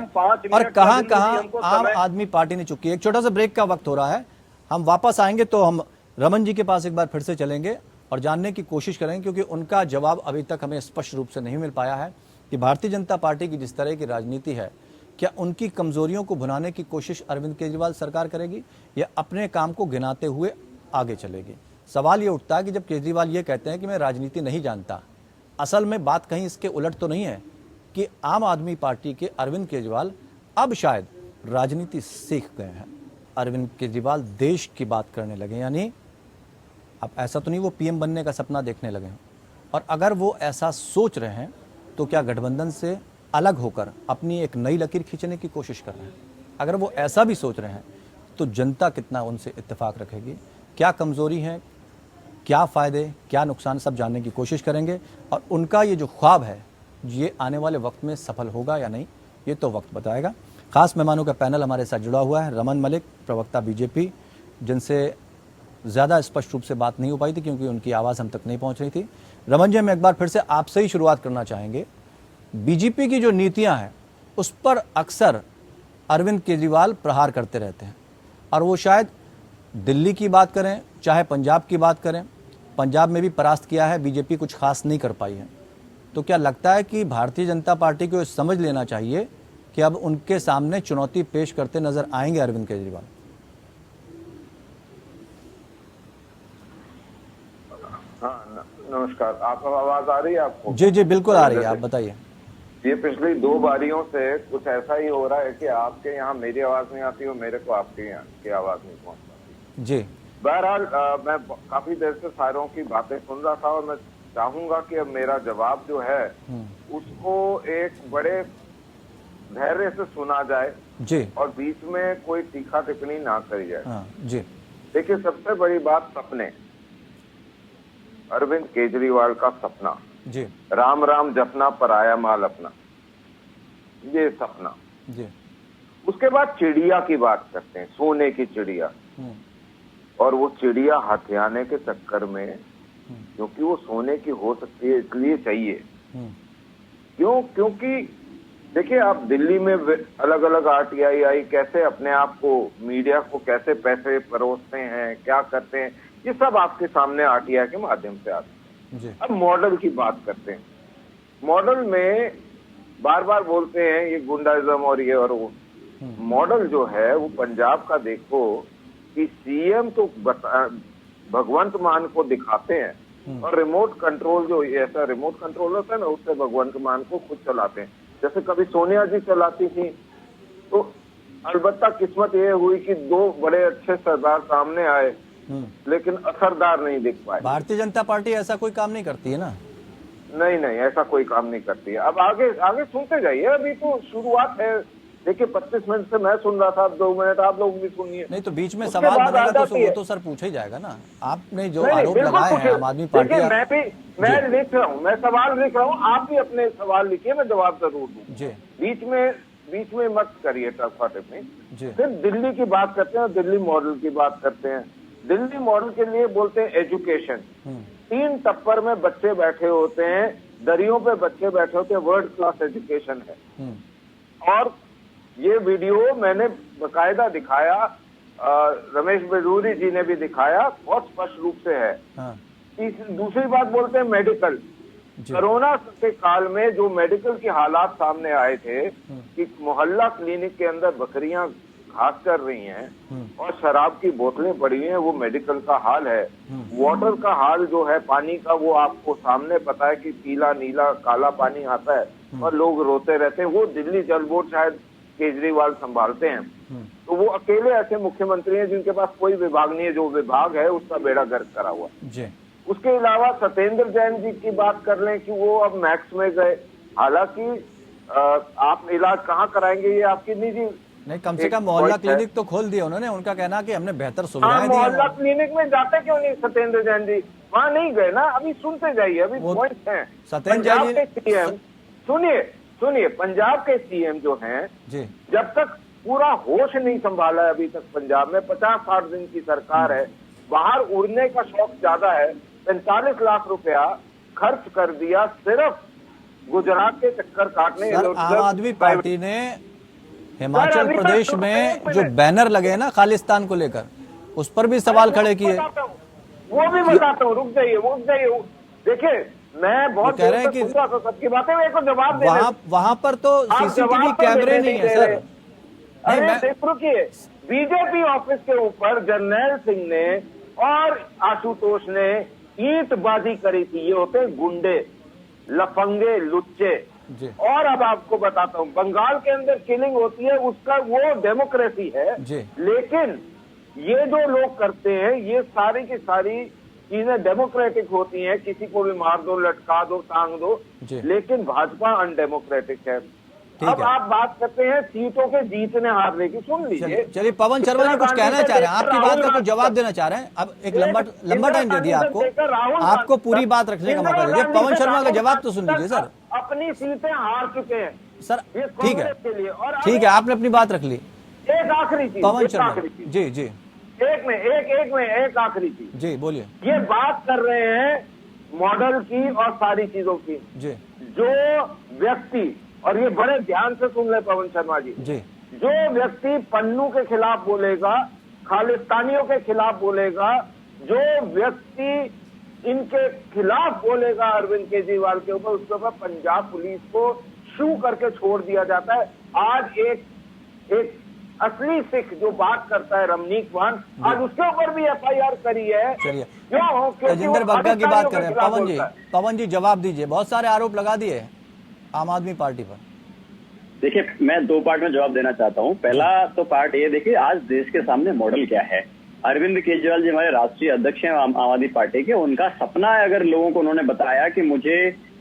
और कहाँ कहाँ आम आदमी पार्टी ने चुकी है। एक छोटा सा ब्रेक का वक्त हो रहा है, हम वापस आएंगे तो हम रमन जी के पास एक बार फिर से चलेंगे और जानने की कोशिश करेंगे, क्योंकि उनका जवाब अभी तक हमें स्पष्ट रूप से नहीं मिल पाया है कि भारतीय जनता पार्टी की जिस तरह की राजनीति है, क्या उनकी कमजोरियों को भुनाने की कोशिश अरविंद केजरीवाल सरकार करेगी या अपने काम को गिनाते हुए आगे चलेगी। सवाल ये उठता है कि जब केजरीवाल ये कहते हैं कि मैं राजनीति नहीं जानता, असल में बात कहीं इसके उलट तो नहीं है कि आम आदमी पार्टी के अरविंद केजरीवाल अब शायद राजनीति सीख गए हैं, अरविंद केजरीवाल देश की बात करने लगे, यानी अब ऐसा तो नहीं वो पीएम बनने का सपना देखने लगे हैं। और अगर वो ऐसा सोच रहे हैं तो क्या गठबंधन से अलग होकर अपनी एक नई लकीर खींचने की कोशिश कर रहे हैं? अगर वो ऐसा भी सोच रहे हैं तो जनता कितना उनसे इत्तेफाक रखेगी, क्या कमजोरी है, क्या फ़ायदे, क्या नुकसान, सब जानने की कोशिश करेंगे। और उनका ये जो ख्वाब है ये आने वाले वक्त में सफल होगा या नहीं, ये तो वक्त बताएगा। खास मेहमानों का पैनल हमारे साथ जुड़ा हुआ है, रमन मलिक, प्रवक्ता बीजेपी, जिनसे ज़्यादा स्पष्ट रूप से बात नहीं हो पाई थी क्योंकि उनकी आवाज़ हम तक नहीं पहुंच रही थी। रमन जी, हम एक बार फिर से आपसे ही शुरुआत करना चाहेंगे। बीजेपी की जो नीतियां हैं उस पर अक्सर अरविंद केजरीवाल प्रहार करते रहते हैं, और वो शायद दिल्ली की बात करें चाहे पंजाब की बात करें, पंजाब में भी परास्त किया है, बीजेपी कुछ खास नहीं कर पाई है। तो क्या लगता है कि भारतीय जनता पार्टी को समझ लेना चाहिए कि अब उनके सामने चुनौती पेश करते नजर आएंगे अरविंद केजरीवाल? हाँ, नमस्कार। आपको आवाज आ रही है आपको? जी जी बिल्कुल आ रही है, आप बताइए। ये पिछली 2 बारियों से कुछ ऐसा ही हो रहा है कि आपके यहाँ मेरी आवाज नहीं आती और मेरे को आपके यहाँ की आवाज नहीं पहुँच पाती। जी, बहरहाल मैं काफी देर से सारों की बातें सुन रहा था और मैं चाहूंगा कि अब मेरा जवाब जो है उसको एक बड़े धैर्य से सुना जाए जी, और बीच में कोई तीखा टिप्पणी ना करी जाए। हाँ, जी। देखिए, सबसे बड़ी बात सपने, अरविंद केजरीवाल का सपना, जी, राम राम जपना पराया माल अपना, ये सपना। जी। उसके बाद चिड़िया की बात करते हैं, सोने की चिड़िया, और वो चिड़िया हथियाने के चक्कर में, क्योंकि वो सोने की हो सकती है इसलिए चाहिए। क्योंकि देखिए, आप दिल्ली में अलग अलग आरटीआई आई कैसे अपने आप को, मीडिया को कैसे पैसे परोसते हैं, क्या करते हैं, ये सब आपके सामने आरटीआई के माध्यम से आते हैं। अब मॉडल की बात करते हैं। मॉडल में बार बार बोलते हैं ये गुंडाइज्म और ये और वो। मॉडल जो है वो पंजाब का देखो कि सीएम तो भगवंत मान को दिखाते हैं और रिमोट कंट्रोल, जो ऐसा रिमोट कंट्रोल होता है ना, उससे भगवंत मान को खुद चलाते हैं। जैसे कभी सोनिया जी चलाती थी, तो अलबत्ता किस्मत ये हुई कि 2 बड़े अच्छे सरदार सामने आए, लेकिन असरदार नहीं दिख पाए। भारतीय जनता पार्टी ऐसा कोई काम नहीं करती है ना? नहीं, ऐसा कोई काम नहीं करती है। अब आगे सुनते जाइए, अभी तो शुरुआत है। देखिए, 25 मिनट से मैं सुन रहा था, अब 2 मिनट आप लोग भी सुनिए। नहीं तो बीच में सवाल बनेगा तो वो तो सर पूछा ही जाएगा ना। आपने जो आरोप लगाए हैं आम आदमी पार्टी, मैं लिख रहा हूँ, मैं सवाल लिख रहा हूँ, आप भी अपने सवाल लिखिए, मैं जवाब जरूर दूँ। बीच में बीच में मत करिए टफा जी। टिप्पणी। फिर दिल्ली की बात करते हैं, दिल्ली मॉडल की बात करते हैं। दिल्ली मॉडल के लिए बोलते हैं एजुकेशन। 3 टप्पर में बच्चे बैठे होते हैं, दरियों पे बच्चे बैठे होते हैं, वर्ल्ड क्लास एजुकेशन है। और ये वीडियो मैंने बकायदा दिखाया, रमेश बेदूरी जी ने भी दिखाया, बहुत स्पष्ट रूप से है। दूसरी बात बोलते हैं मेडिकल। कोरोना के काल में जो मेडिकल के हालात सामने आए थे कि मोहल्ला क्लिनिक के अंदर बकरियां घास कर रही हैं और शराब की बोतलें पड़ी हुई हैं, वो मेडिकल का हाल है। वाटर का हाल जो है, पानी का, वो आपको सामने पता है कि पीला नीला काला पानी आता है और लोग रोते रहते हैं। वो दिल्ली जल बोर्ड शायद केजरीवाल संभालते हैं। तो वो अकेले ऐसे मुख्यमंत्री हैं जिनके पास कोई विभाग नहीं है, जो विभाग है उसका बेड़ा गर्क करा हुआ। उसके अलावा सत्येंद्र जैन जी की बात कर लें कि वो अब मैक्स में गए। हालांकि आप इलाज कहाँ कराएंगे, ये आपकी निजी, नहीं, कम से कम मोहल्ला क्लिनिक तो खोल दिया उन्होंने। उनका कहना कि हमने बेहतर सुविधाएं दी हैं। मोहल्ला क्लिनिक में जाते क्यों नहीं सत्येंद्र जैन जी? वहाँ नहीं गए ना, अभी सुनते जाइए, अभी पॉइंट है। पंजाब के सीएम, सुनिए, पंजाब के सीएम जो हैं, जब तक पूरा होश नहीं संभाला है अभी तक पंजाब में, 50-60 दिन की सरकार है, बाहर उड़ने का शौक ज्यादा है। 45 लाख रुपया खर्च कर दिया सिर्फ गुजरात के चक्कर काटने। आम आदमी पार्टी ने हिमाचल प्रदेश में जो बैनर लगे हैं ना खालिस्तान को लेकर, उस पर भी सवाल खड़े किए। वो भी बताता हूँ, रुक जाइए। देखिए, मैं बहुत कह रहे हैं कि सबकी बातें मेरे को जवाब दे। वहां पर तो सीसीटीवी कैमरे नहीं है सर। रुकिए, बीजेपी ऑफिस के ऊपर जर्नैल सिंह ने और आशुतोष ने ईंटबाजी करी थी। ये होते हैं गुंडे, लफंगे, लुच्चे। और अब आपको बताता हूँ, बंगाल के अंदर किलिंग होती है, उसका वो डेमोक्रेसी है। लेकिन ये जो लोग करते हैं, ये सारी की सारी चीजें डेमोक्रेटिक होती हैं। किसी को भी मार दो, लटका दो, टांग दो, लेकिन भाजपा अनडेमोक्रेटिक है। अब आप बात करते हैं सीटों के जीतने हारने की, सुन लीजिए। चलिए, पवन शर्मा जी कुछ कहना चाह रहे हैं, आपकी बात का कुछ जवाब देना चाह रहे हैं। अब एक लंबा टाइम दे दिया आपको पूरी बात रखने का मौका दीजिए। पवन शर्मा का जवाब तो सुन लीजिए सर। अपनी सीटें हार चुके हैं सर, ठीक है, आपने अपनी बात रख ली। एक आखिरी चीज, पवन शर्मा जी, एक आखिरी चीज जी, बोलिए। ये बात कर रहे हैं मॉडल की और सारी चीजों की। जो व्यक्ति, और ये बड़े ध्यान से सुन ले पवन शर्मा जी, जो व्यक्ति पन्नू के खिलाफ बोलेगा, खालिस्तानियों के खिलाफ बोलेगा, जो व्यक्ति इनके खिलाफ बोलेगा अरविंद केजरीवाल के ऊपर, उसके ऊपर पंजाब पुलिस को शू करके छोड़ दिया जाता है। आज एक असली सिख जो बात करता है, रमनीक मान, आज उसके ऊपर भी FIR करी है। क्यों? राजेंद्र बग्गा की बात कर रहे हैं। पवन जी जवाब दीजिए। बहुत सारे आरोप लगा दिए आम आदमी पार्टी पर। देखिए, मैं 2 पार्ट में जवाब देना चाहता हूं। पहला तो पार्ट ये देखिए, आज देश के सामने मॉडल क्या है। अरविंद केजरीवाल जी हमारे राष्ट्रीय अध्यक्ष हैं आम आदमी पार्टी के। उनका सपना है, अगर लोगों को उन्होंने बताया कि मुझे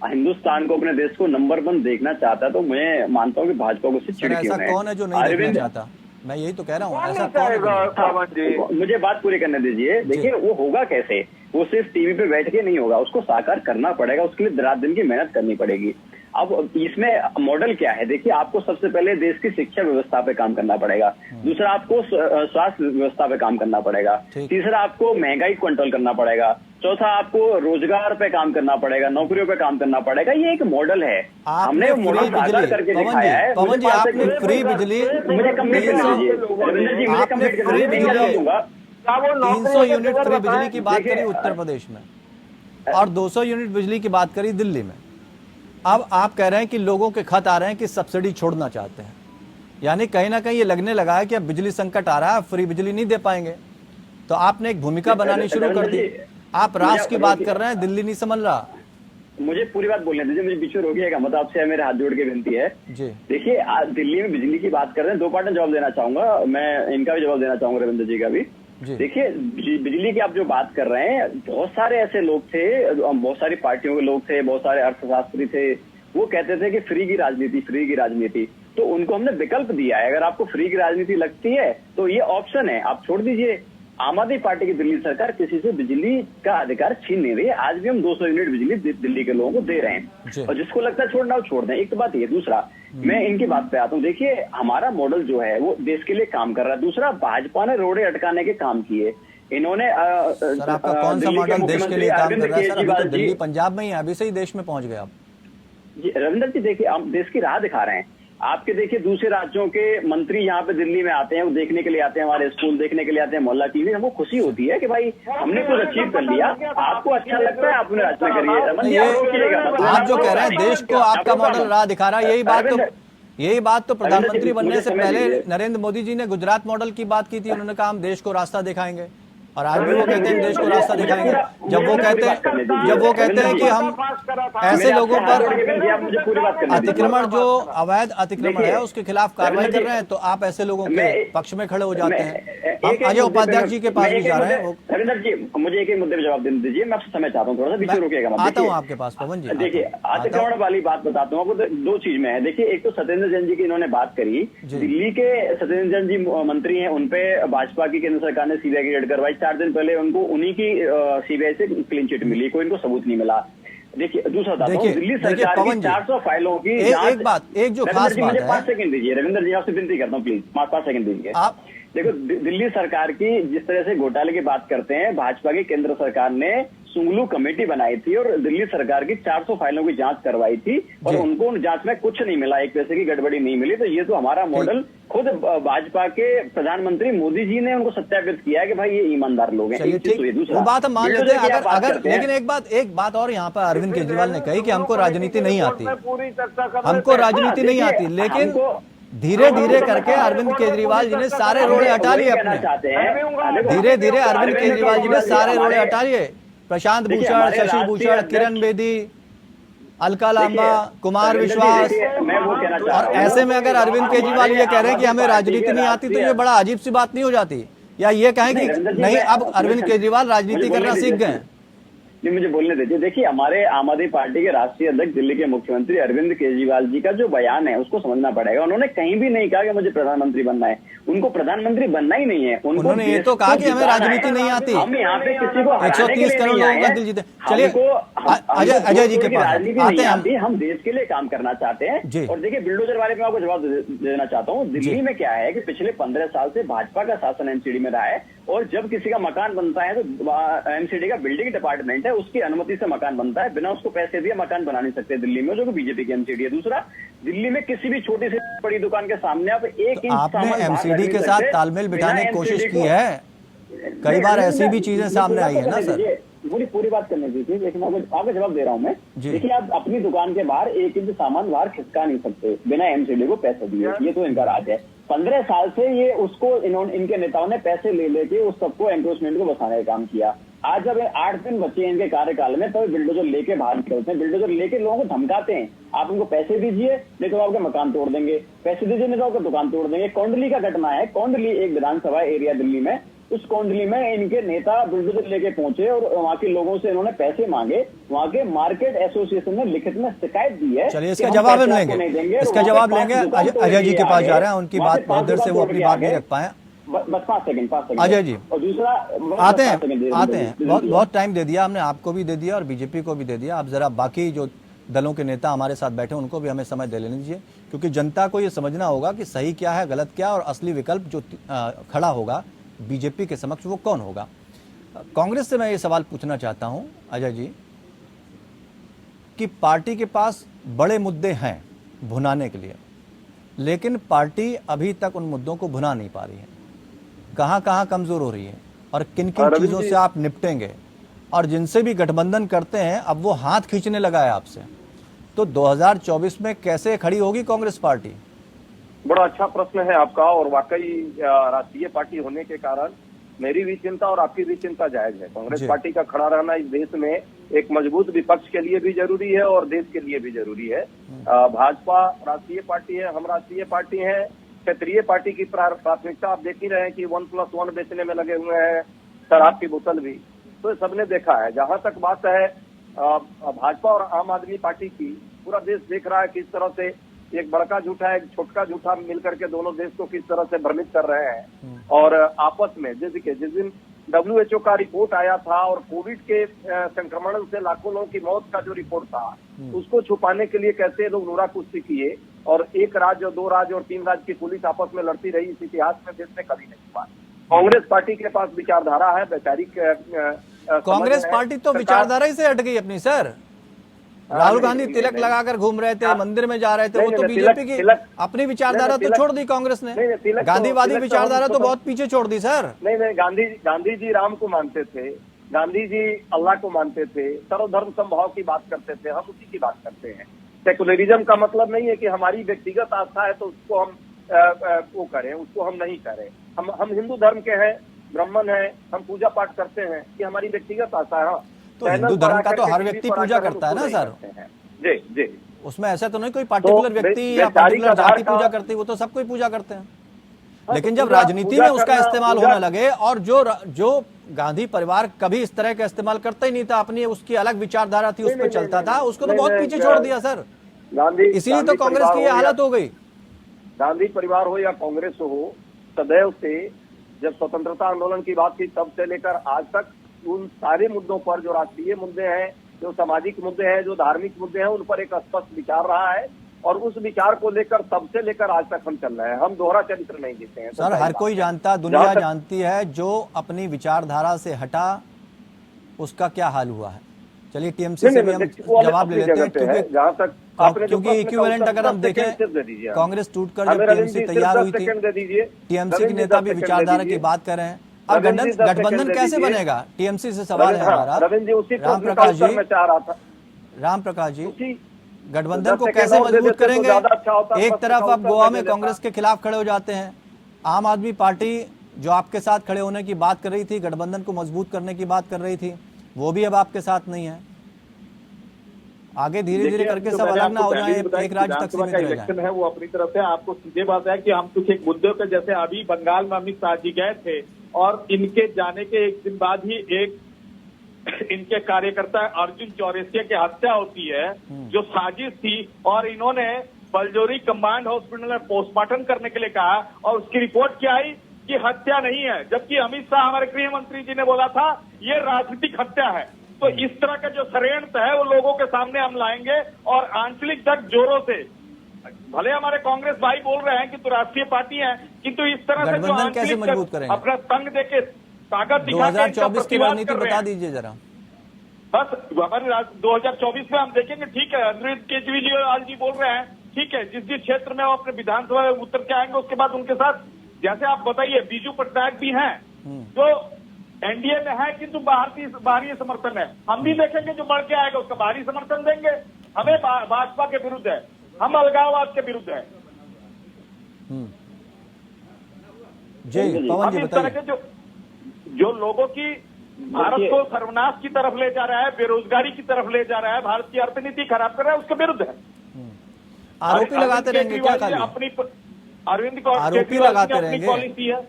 हिंदुस्तान को, अपने देश को नंबर 1 देखना चाहता है, तो मैं मानता हूँ कि भाजपा को उससे चिढ़ क्यों है। कौन है जो नहीं देखना चाहता? मैं यही तो कह रहा हूँ, ऐसा कौन है? मुझे बात पूरी करने दीजिए। देखिए, वो होगा कैसे? वो सिर्फ टीवी पे बैठ के नहीं होगा, उसको साकार करना पड़ेगा, उसके लिए रात दिन की मेहनत करनी पड़ेगी। अब इसमें मॉडल क्या है? देखिए, आपको सबसे पहले देश की शिक्षा व्यवस्था पे काम करना पड़ेगा। दूसरा, आपको स्वास्थ्य व्यवस्था पे काम करना पड़ेगा। तीसरा, आपको महंगाई कंट्रोल करना पड़ेगा। चौथा, आपको रोजगार पे काम करना पड़ेगा, नौकरियों पे काम करना पड़ेगा। ये एक मॉडल है, हमने मॉडल साकार करके दिखाया है। पवन जी, आपने फ्री बिजली, मुझे कंप्लीट करने दीजिए। आपने फ्री बिजली 300 यूनिट फ्री बिजली की बात करी उत्तर प्रदेश में, और 200 यूनिट बिजली की बात करी दिल्ली में। अब आप कह रहे हैं कि लोगों के खत आ रहे हैं कि सब्सिडी छोड़ना चाहते हैं, यानी कहीं ना कहीं ये लगने लगा है कि अब बिजली संकट आ रहा है, फ्री बिजली नहीं दे पाएंगे। तो आपने एक भूमिका बनानी शुरू कर दी। आप राष्ट्र की बात कर रहे हैं, दिल्ली नहीं समझ रहा। मुझे पूरी बात बोलने दीजिए, मुझे बीच में रोकिएगा मत। आपसे मेरे हाथ जोड़ के विनती है। देखिए, आज दिल्ली में बिजली की बात कर रहे हैं। 2 पार्ट में जवाब देना चाहूंगा मैं, इनका भी जवाब देना चाहूंगा, रविंद्र जी का भी। देखिए, बिजली की आप जो बात कर रहे हैं, बहुत सारे ऐसे लोग थे, बहुत सारी पार्टियों के लोग थे, बहुत सारे अर्थशास्त्री थे, वो कहते थे कि फ्री की राजनीति। तो उनको हमने विकल्प दिया है। अगर आपको फ्री की राजनीति लगती है तो ये ऑप्शन है, आप छोड़ दीजिए। आम आदमी पार्टी की दिल्ली सरकार किसी से बिजली का अधिकार छीन नहीं रही है। आज भी हम 200 यूनिट बिजली दिल्ली के लोगों को दे रहे हैं, और जिसको लगता है छोड़ना वो छोड़ दें। एक तो बात ये। दूसरा, मैं इनकी बात पे आता हूँ। देखिए, हमारा मॉडल जो है वो देश के लिए काम कर रहा है। दूसरा, भाजपा ने रोड़े अटकाने के काम किए। इन्होंने सर आपका कौन सा मॉडल देश के लिए काम कर रहा है? सर अभी तो दिल्ली पंजाब में ही है, अभी से ही देश में पहुंच गए आप। जी रविंदर जी, देखिए हम देश की राह दिखा रहे हैं आपके। देखिए, दूसरे राज्यों के मंत्री यहाँ पे दिल्ली में आते हैं, वो देखने के लिए आते हैं, हमारे स्कूल देखने के लिए आते हैं, मोहल्ला टीवी। हमको खुशी होती है कि भाई हमने कुछ अचीव कर लिया। आपको अच्छा लगता है, आप अपने राज्य में करिए। आप जो कह रहे हैं देश को आपका मॉडल राह दिखा रहा है, यही बात तो प्रधानमंत्री बनने से पहले नरेंद्र मोदी जी ने गुजरात मॉडल की बात की थी। उन्होंने कहा हम देश को रास्ता दिखाएंगे, और आज भी वो कहते हैं देश को रास्ता दिखाएंगे। जब वो कहते हैं कि हम ऐसे लोगों पर अतिक्रमण, जो अवैध अतिक्रमण है उसके खिलाफ कार्रवाई कर रहे हैं, तो आप ऐसे लोगों के पक्ष में खड़े हो जाते हैं। हम अजय उपाध्याय जी के पास भी जा रहे हैं। रविंदर जी, मुझे एक मुद्दे पर जवाब देने दीजिए। मैं आपसे समय चाहता हूँ, थोड़ा सा बीच में रुकिएगा। आता हूँ आपके पास पवन जी। देखिए, अतिक्रमण वाली बात बताता हूँ आपको। दो चीज में है। देखिए, एक तो सत्येंद्र जैन जी की इन्होंने बात करी। दिल्ली के सत्येंद्र जैन जी मंत्री हैं, उनपे भाजपा की केंद्र सरकार ने सीबीआई की रेड करवाई। 4 दिन पहले उनको उन्हीं की सीबीआई से क्लीन चिट मिली, कोई इनको सबूत नहीं मिला। देखिए, दूसरा दिल्ली सरकार की 400 फाइलों की एक जो खास बात है। 5 सेकंड दीजिए रविंदर जी, आपसे विनती करता हूँ प्लीज 5 सेकंड दीजिए आप। देखो, दिल्ली सरकार की जिस तरह से घोटाले की बात करते हैं, भाजपा की केंद्र सरकार ने सुंगलू कमेटी बनाई थी और दिल्ली सरकार की 400 फाइलों की जांच करवाई थी, और उनको उन जांच में कुछ नहीं मिला, एक पैसे की गड़बड़ी नहीं मिली। तो ये तो हमारा मॉडल खुद भाजपा के प्रधानमंत्री मोदी जी ने उनको सत्यापित किया है कि भाई ये ईमानदार लोग हैं। वो बात हम मान लेते हैं। अगर लेकिन एक बात और यहाँ पर अरविंद केजरीवाल ने कही कि हमको राजनीति नहीं आती, हमको राजनीति नहीं आती, लेकिन धीरे धीरे करके अरविंद केजरीवाल जी ने सारे रोड़े हटा लिए अपने। धीरे धीरे अरविंद केजरीवाल जी ने सारे रोड़े हटा लिए। प्रशांत भूषण, शशि भूषण, किरण बेदी, अलका लांबा, कुमार विश्वास। और ऐसे में अगर अरविंद केजरीवाल ये कह रहे हैं कि हमें राजनीति नहीं आती, तो ये बड़ा अजीब सी बात नहीं हो जाती? या ये कहें कि नहीं, अब अरविंद केजरीवाल राजनीति करना सीख गए? नहीं, मुझे बोलने दीजिए। देखिए, हमारे आम आदमी पार्टी के राष्ट्रीय अध्यक्ष दिल्ली के मुख्यमंत्री अरविंद केजरीवाल जी का जो बयान है उसको समझना पड़ेगा। उन्होंने कहीं भी नहीं कहा कि मुझे प्रधानमंत्री बनना है। उनको प्रधानमंत्री बनना ही नहीं है। उन्होंने ये तो कहा कि हमें राजनीति नहीं आती। हम यहाँ पे किसी को 130 करोड़ लोगों का दिल जीते। चलिए अजय जी के पास आते हैं। हम देश के लिए काम करना चाहते हैं। और देखिए, बिल्डोजर वाले में आपको जवाब देना चाहता हूँ। दिल्ली में क्या है कि पिछले 15 साल से भाजपा का शासन एमसीडी में रहा है, और जब किसी का मकान बनता है तो एमसीडी का बिल्डिंग डिपार्टमेंट है, उसकी अनुमति से मकान बनता है। बिना उसको पैसे दिए मकान बना नहीं सकते दिल्ली में, जो कि बीजेपी की एमसीडी है। दूसरा, दिल्ली में किसी भी छोटी से बड़ी दुकान के सामने आप 1 इंच आपने एमसीडी के साथ तालमेल बिठाने की कोशिश की है? कई बार ऐसी भी चीजें सामने आई है ना सर। मुझे पूरी बात करने दीजिए, लेकिन आपको जवाब दे रहा हूं मैं। देखिए, आप अपनी दुकान के बाहर 1 इंच सामान बाहर खिसका नहीं सकते बिना एमसीडी को पैसे दिए। ये तो इनका राज है। 15 साल से ये उसको इनके नेताओं ने पैसे ले लेके उस सबको एनक्रोचमेंट को बसाने का काम किया। आज जब 8 दिन बचे हैं इनके कार्यकाल में, तो बिल्डोजर लेके बाहर निकलते हैं। बिल्डोजर लेके लोगों को धमकाते हैं, आप उनको पैसे दीजिए नहीं तो आपके मकान तोड़ देंगे, पैसे दीजिए नहीं तो आपका दुकान तोड़ देंगे। कोंडली का घटना है। कोंडली एक विधानसभा एरिया दिल्ली में, उस कोंडली में इनके नेता बुलडोजर लेके पहुंचे और वहाँ के लोगों से इन्होंने पैसे मांगे। वहाँ के मार्केट एसोसिएशन ने लिखित में शिकायत दी है। चलिए, इसका जवाब हम लेंगे, इसका जवाब लेंगे। अजय जी के पास जा रहे हैं, उनकी बात बहुत देर से वो अपनी बात नहीं रख पाए। बस 5 सेकंड अजय जी। और दूसरा, आते हैं बहुत टाइम दे दिया हमने, आपको भी दे दिया और बीजेपी को भी दे दिया। आप जरा बाकी जो दलों के नेता हमारे साथ बैठे उनको भी हमें समय दे लेने दीजिए, क्योंकि जनता को ये समझना होगा कि सही क्या है, गलत क्या, और असली विकल्प जो खड़ा होगा बीजेपी के समक्ष वो कौन होगा। कांग्रेस से मैं ये सवाल पूछना चाहता हूं अजय जी कि पार्टी के पास बड़े मुद्दे हैं भुनाने के लिए, लेकिन पार्टी अभी तक उन मुद्दों को भुना नहीं पा रही है। कहां कहां कमजोर हो रही है और किन किन चीजों से आप निपटेंगे, और जिनसे भी गठबंधन करते हैं अब वो हाथ खींचने लगा है आपसे। तो 2024 में कैसे खड़ी होगी कांग्रेस पार्टी? बड़ा अच्छा प्रश्न है आपका, और वाकई राष्ट्रीय पार्टी होने के कारण मेरी भी चिंता और आपकी भी चिंता जायज है। कांग्रेस पार्टी का खड़ा रहना इस देश में एक मजबूत विपक्ष के लिए भी जरूरी है और देश के लिए भी जरूरी है। भाजपा राष्ट्रीय पार्टी है, हम राष्ट्रीय पार्टी है। क्षेत्रीय पार्टी की प्राथमिकता आप देख ही रहे हैं कि 1+1 बेचने में लगे हुए हैं, शराब की बोतल भी, तो सबने देखा है। जहां तक बात है भाजपा और आम आदमी पार्टी की, पूरा देश देख रहा है किस तरह से एक बड़का झूठा एक छोटका झूठा मिलकर के दोनों देश को किस तरह से भ्रमित कर रहे हैं। और आपस में जिस दिन WHO का रिपोर्ट आया था और कोविड के संक्रमण से लाखों लोगों की मौत का जो रिपोर्ट था, उसको छुपाने के लिए कैसे लोग नूरा कुश्ती किए, और एक राज्य और 2 राज्य और 3 राज्य की पुलिस आपस में लड़ती रही, इस इतिहास में देश में कभी नहीं हुआ। कांग्रेस पार्टी के पास विचारधारा है, वैचारिक कांग्रेस पार्टी तो विचारधारा ही से हट गई अपनी सर। राहुल गांधी तिलक लगाकर घूम रहे थे, मंदिर में जा रहे थे, वो तो बीजेपी की अपनी विचारधारा तो छोड़ दी कांग्रेस ने। गांधीवादी विचारधारा तो बहुत पीछे छोड़ दी सर। नहीं, गांधी जी राम को मानते थे, गांधी जी अल्लाह को मानते थे, सर्वधर्म समभाव की बात करते थे, हम उसी की बात करते हैं। सेकुलरिज्म का मतलब नहीं है कि हमारी व्यक्तिगत आस्था है तो उसको हम वो करें, उसको हम नहीं करें। हम हिंदू धर्म के हैं, ब्राह्मण हैं, हम पूजा पाठ करते हैं, ये हमारी व्यक्तिगत आस्था है। तो हिंदू धर्म का तो हर व्यक्ति पूजा करता है ना सर। जी जी, उसमें ऐसा तो नहीं कोई पार्टिकुलर व्यक्ति या पार्टिकुलर जाति पूजा करती है, वो तो सब कोई पूजा करते हैं। लेकिन जब राजनीति में उसका इस्तेमाल होने लगे, और जो गांधी परिवार कभी इस तरह का इस्तेमाल करता ही नहीं था, अपनी उसकी अलग विचारधारा थी, उस पर चलता था, उसको तो बहुत पीछे छोड़ दिया सर। इसीलिए तो कांग्रेस की ये हालत हो गई। गांधी परिवार हो या कांग्रेस हो, सदैव से जब स्वतंत्रता आंदोलन की बात थी तब से लेकर आज तक उन सारे मुद्दों पर, जो राष्ट्रीय मुद्दे हैं, जो सामाजिक मुद्दे हैं, जो धार्मिक मुद्दे हैं, उन पर एक स्पष्ट विचार रहा है, और उस विचार को लेकर तब से लेकर आज तक हम चल रहे हैं। हम दोहरा चरित्र नहीं जीते हैं सर। हर कोई जानता, दुनिया जानती है, जो अपनी विचारधारा से हटा उसका क्या हाल हुआ है। चलिए टीएमसी से भी हम जवाब ले लेते हैं, क्योंकि इक्विवेलेंट अगर हम देखें, कांग्रेस टूटकर जब टीएमसी तैयार हुई थी, टीएमसी के नेता भी विचारधारा की बात कर रहे हैं। अब गठबंधन कैसे बनेगा, टीएमसी से सवाल है हमारा। राम प्रकाश जी, गठबंधन को कैसे मजबूत करेंगे? एक तरफ आप गोवा में कांग्रेस के खिलाफ खड़े हो जाते हैं, आम आदमी पार्टी जो आपके साथ खड़े होने की बात कर रही थी, गठबंधन को मजबूत करने की बात कर रही थी, वो भी अब आपके साथ नहीं है। आगे धीरे धीरे करके सब अलग ना हो जाए, एक राज्य तक सीमित रह इलेक्शन है वो अपनी तरफ से। आपको सीधे बात है कि हम कुछ एक मुद्दों पे, जैसे अभी बंगाल में अमित शाह जी गए थे और इनके जाने के एक दिन बाद ही एक इनके कार्यकर्ता अर्जुन चौरसिया की हत्या होती है, जो साजिश थी, और इन्होंने बलजोरी कंबाइंड हॉस्पिटल में पोस्टमार्टम करने के लिए कहा, और उसकी रिपोर्ट क्या आई कि हत्या नहीं है, जबकि अमित शाह हमारे गृह मंत्री जी ने बोला था ये राजनीतिक हत्या है। तो इस तरह का जो षड्यंत्र है वो लोगों के सामने हम लाएंगे, और आंचलिक तक जोरों से, भले हमारे कांग्रेस भाई बोल रहे हैं कि तो राष्ट्रीय पार्टी है, किंतु इस तरह से जो आंचलिक अपना संघ देके ताकत दिखा 2024 की रणनीति बता दीजिए जरा। बस हमारे 2024 में हम देखेंगे। ठीक है, अरविंद केजरीवाल जी बोल रहे हैं, ठीक है, जिस जिस क्षेत्र में वो अपने विधानसभा में उतर के आएंगे, उसके बाद उनके साथ, जैसे आप बताइए, बीजू पटनायक भी हैं जो एनडीए में है, किंतु बाहरी समर्थन है। हम भी देखेंगे जो बढ़ के आएगा उसका बाहरी समर्थन देंगे। हमें भाजपा के विरुद्ध है, हम अलगाववाद के विरुद्ध है। पवन जी इस तरह के जो लोगों की भारत को सर्वनाश की तरफ ले जा रहा है, बेरोजगारी की तरफ ले जा रहा है, भारत की अर्थनीति खराब कर रहा है, उसके विरुद्ध है। आरोपी लगाते रहेंगे क्या? अपनी अरविंद आरोपी लगाते रहेंगे, पॉलिसी है।